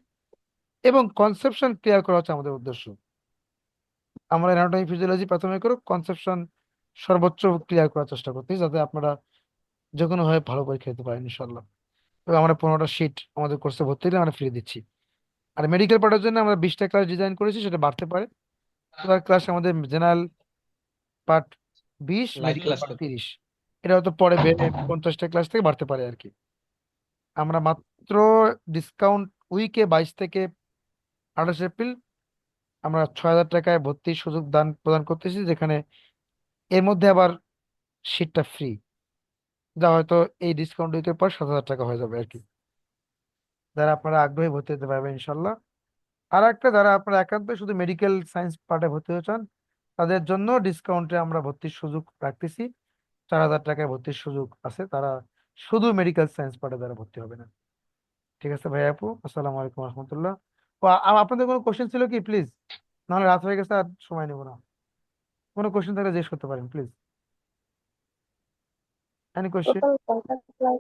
এবং কনসেপশন ক্লিয়ার করা হচ্ছে আমাদের উদ্দেশ্য। আমরা অ্যানাটমি, ফিজিওলজি প্রাথমিক করে কনসেপশন সর্বোচ্চ ক্লিয়ার করার চেষ্টা করতেছি, যাতে আপনারা যে কোনো ভাবে ভালো পরীক্ষা দিতে পারেন ইনশাল্লাহ। এবং আমরা 15টা শীট আমাদের কোর্সে ভর্তি হলে আমরা ফ্রি দিচ্ছি। আর মেডিকেল পড়ার জন্য আমরা 20টা ক্লাস ডিজাইন করেছি, সেটা বাড়তে পারে। টোটাল ক্লাস আমাদের general part 20, live medical class part কত? 30। এটা হয়তো পরে বেড়ে 50টা ক্লাস থেকে বাড়তে পারে আর কি। আমরা মাত্র ডিসকাউন্ট উইকে 22 থেকে 28 এপ্রিল আমরা 6,000 টাকায় ভর্তির সুযোগ প্রদান করতেছি, যেখানে এর মধ্যে আবার সিটটা ফ্রি, যা হয়তো এই ডিসকাউন্ট উইকের পর 7,000 টাকা হয়ে যাবে আর কি। যারা আপনারা আগ্রহী ভর্তি হতে পারবেন ইনশাল্লাহ। আর একটা, যারা আপনারা একান্ত শুধু মেডিকেল সায়েন্স পার্টে ভর্তি হতে চান, তাদের জন্য ডিসকাউন্টে আমরা ভর্তির সুযোগ রাখতেছি। 4,000 টাকায় ভর্তির সুযোগ আছে, তারা শুধু মেডিকেল সায়েন্স পার্টে তারা ভর্তি হবে না। ঠিক আছে ভাই আপু, আসসালামু আলাইকুম রহমতুল্লাহ। ও আপনাদের কোনো কোশ্চেন ছিল কি প্লিজ? নাহলে রাত হয়ে গেছে, আর সময় নেব না। কোনো কোশ্চেন থাকলে জিজ্ঞেস করতে পারেন প্লিজ। Any question? টোটাল কয়টা ক্লাস?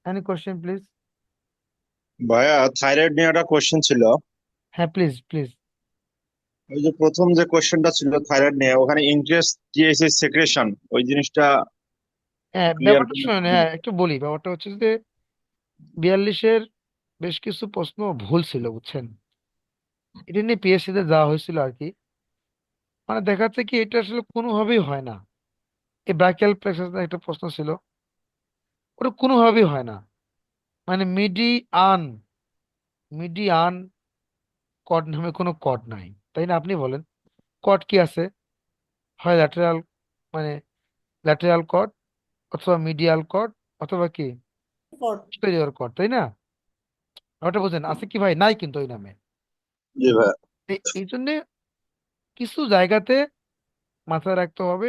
Any question please? ভাইয়া থাইরয়েড নিয়ে একটা কোশ্চেন ছিল। হ্যাঁ প্লিজ প্লিজ। ওই যে প্রথম যে কোশ্চেনটা ছিল থাইরয়েড নিয়ে, ওখানে ইনক্রিজ টিএসএইচ সেক্রেশন, ওই জিনিসটা হ্যাঁ ক্লিয়ার ব্যাপারটা করলে শুনেন, ভালো হ্যাঁ হতো। একটু বলি। ব্যাপারটা হচ্ছে যে 42-এর বেশ কিছু প্রশ্ন ভুল ছিল, বুঝছেন? এটা নিয়ে পিএসসি তে যাওয়া হয়েছিল আর কি। মানে দেখা যাচ্ছে কি এটা আসলে কোনোভাবেই হয় না। এই ব্রাকিয়াল প্লেক্সাস একটা প্রশ্ন ছিল, ওটা কোনোভাবেই হয় না। মানে মিডিয়ান, মিডিয়ান কর্ড নামে কোনো কর্ড নাই, তাই না? আপনি বলেন কর্ড কি আছে? হয় ল্যাটেরাল, মানে ল্যাটেরাল কর্ড, অথবা মিডিয়াল কর্ড, অথবা কি সুপিরিয়র কর্ড, তাই না? ওটা বোঝেন আছে কি ভাই? নাই কিন্তু ওই নামে। জি ভাইয়া। এই জন্য কিছু জায়গাতে মাথায় রাখতে হবে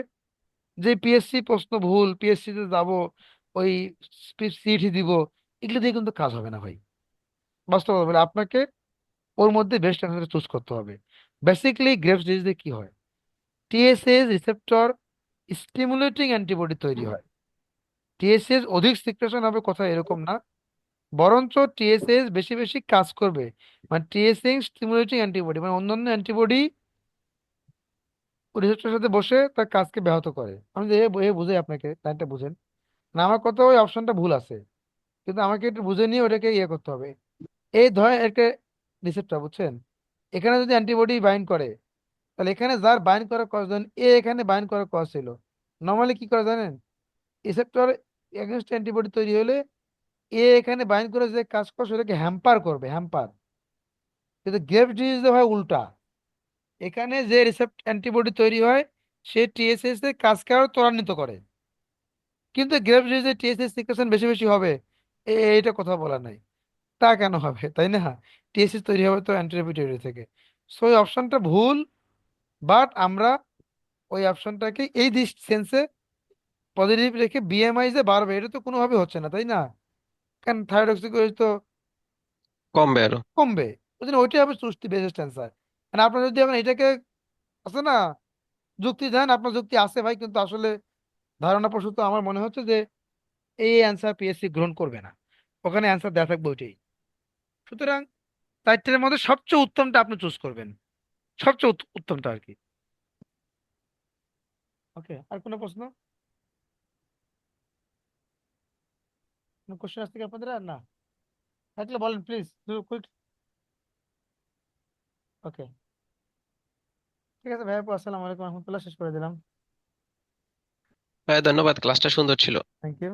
যে পিএসসি প্রশ্ন ভুল, পিএসসি তে যাব, ওই সিটি দিব, এগুলো দিয়ে কিন্তু কাজ হবে না ভাই। বাস্তব কথা বলে আপনাকে ওর মধ্যে বেস্ট অ্যান্সার চুজ করতে হবে। বেসিক্যালি গ্রেভস ডিজিজে কি হয়? টিএসএস রিসেপ্টর স্টিমুলেটিং অ্যান্টিবডি তৈরি হয়। টিএসএস অধিক সিক্রেশন হবে কথা এরকম না, বরঞ্চ টিএসএস বেশি বেশি কাজ করবে। মানে টিএসএস স্টিমুলেটিং অ্যান্টিবডি, মানে অন্যান্য অ্যান্টিবডি রিসেপ্টরের সাথে বসে তার কাজকে ব্যাহত করে। আমি যে বুঝে আপনাকে লাইনটা বুঝেন না, আমার কথা ওই অপশনটা ভুল আছে, কিন্তু আমাকে একটু বুঝে নিয়ে ওটাকে ইয়ে করতে হবে। এই ধরেন একটা রিসেপ্টর, বুঝছেন? এখানে যদি অ্যান্টিবডি বাইন্ড করে, তাহলে এখানে যার বাইন্ড করার কজন, এ এখানে বাইন্ড করার কজ ছিল। নর্মালি কি করে জানেন? রিসেপ্টর এগেনস্ট অ্যান্টিবডি তৈরি হলে এ এখানে বাইন্ড করে যে কাজ করে সেটাকে হ্যাম্পার করবে, হ্যাম্পার। কিন্তু গ্রেভ ডিজিজে হয় উল্টা। এখানে যে রিসেপ্ট অ্যান্টিবডি তৈরি হয়, সে টিএসএস এর কাজকে আরো ত্বরান্বিত করে। কিন্তু গ্রেভ ডিজিজে টিএসএস সিক্রেশন বেশি বেশি হবে, এইটা কথা বলা নাই। তা কেন হবে, তাই না? টিএসএস তৈরি হবে তো অ্যান্টিবডি তৈরি থেকে। সো ওই অপশনটা ভুল। বাট আমরা ওই অপশনটাকে এই দিস সেন্সে পজিটিভ রেখে বিএমআই যে বাড়বে, এটা তো কোনোভাবে হচ্ছে না, তাই না? কারণ থাইরয়েড তো কমবে আরো। কমবে। ওই জন্য ওইটাই হবে চুস্তি বেসিস অ্যান্সার। মানে আপনার যদি এখন এটাকে আছে না যুক্তি দেন, আপনার যুক্তি আছে ভাই, কিন্তু আসলে ধারণা প্রসূত আমার মনে হচ্ছে যে এই অ্যান্সার পিএসসি গ্রহণ করবে না। ওখানে অ্যান্সার দেওয়া থাকবে ওইটাই। সুতরাং চারটের মধ্যে সবচেয়ে উত্তমটা আপনি চুজ করবেন, সবচেয়ে উত্তমটা আর কি। ওকে, আর কোনো প্রশ্ন? কোনো কোশ্চেন আছে কি আপনাদের? আর না থাকলে বলেন প্লিজ, কুইক। ওকে, ঠিক আছে ভাই আপু, আসসালামু আলাইকুম রহমতুল্লাহ, শেষ করে দিলাম। ভাই ধন্যবাদ, ক্লাসটা সুন্দর ছিল। Thank you.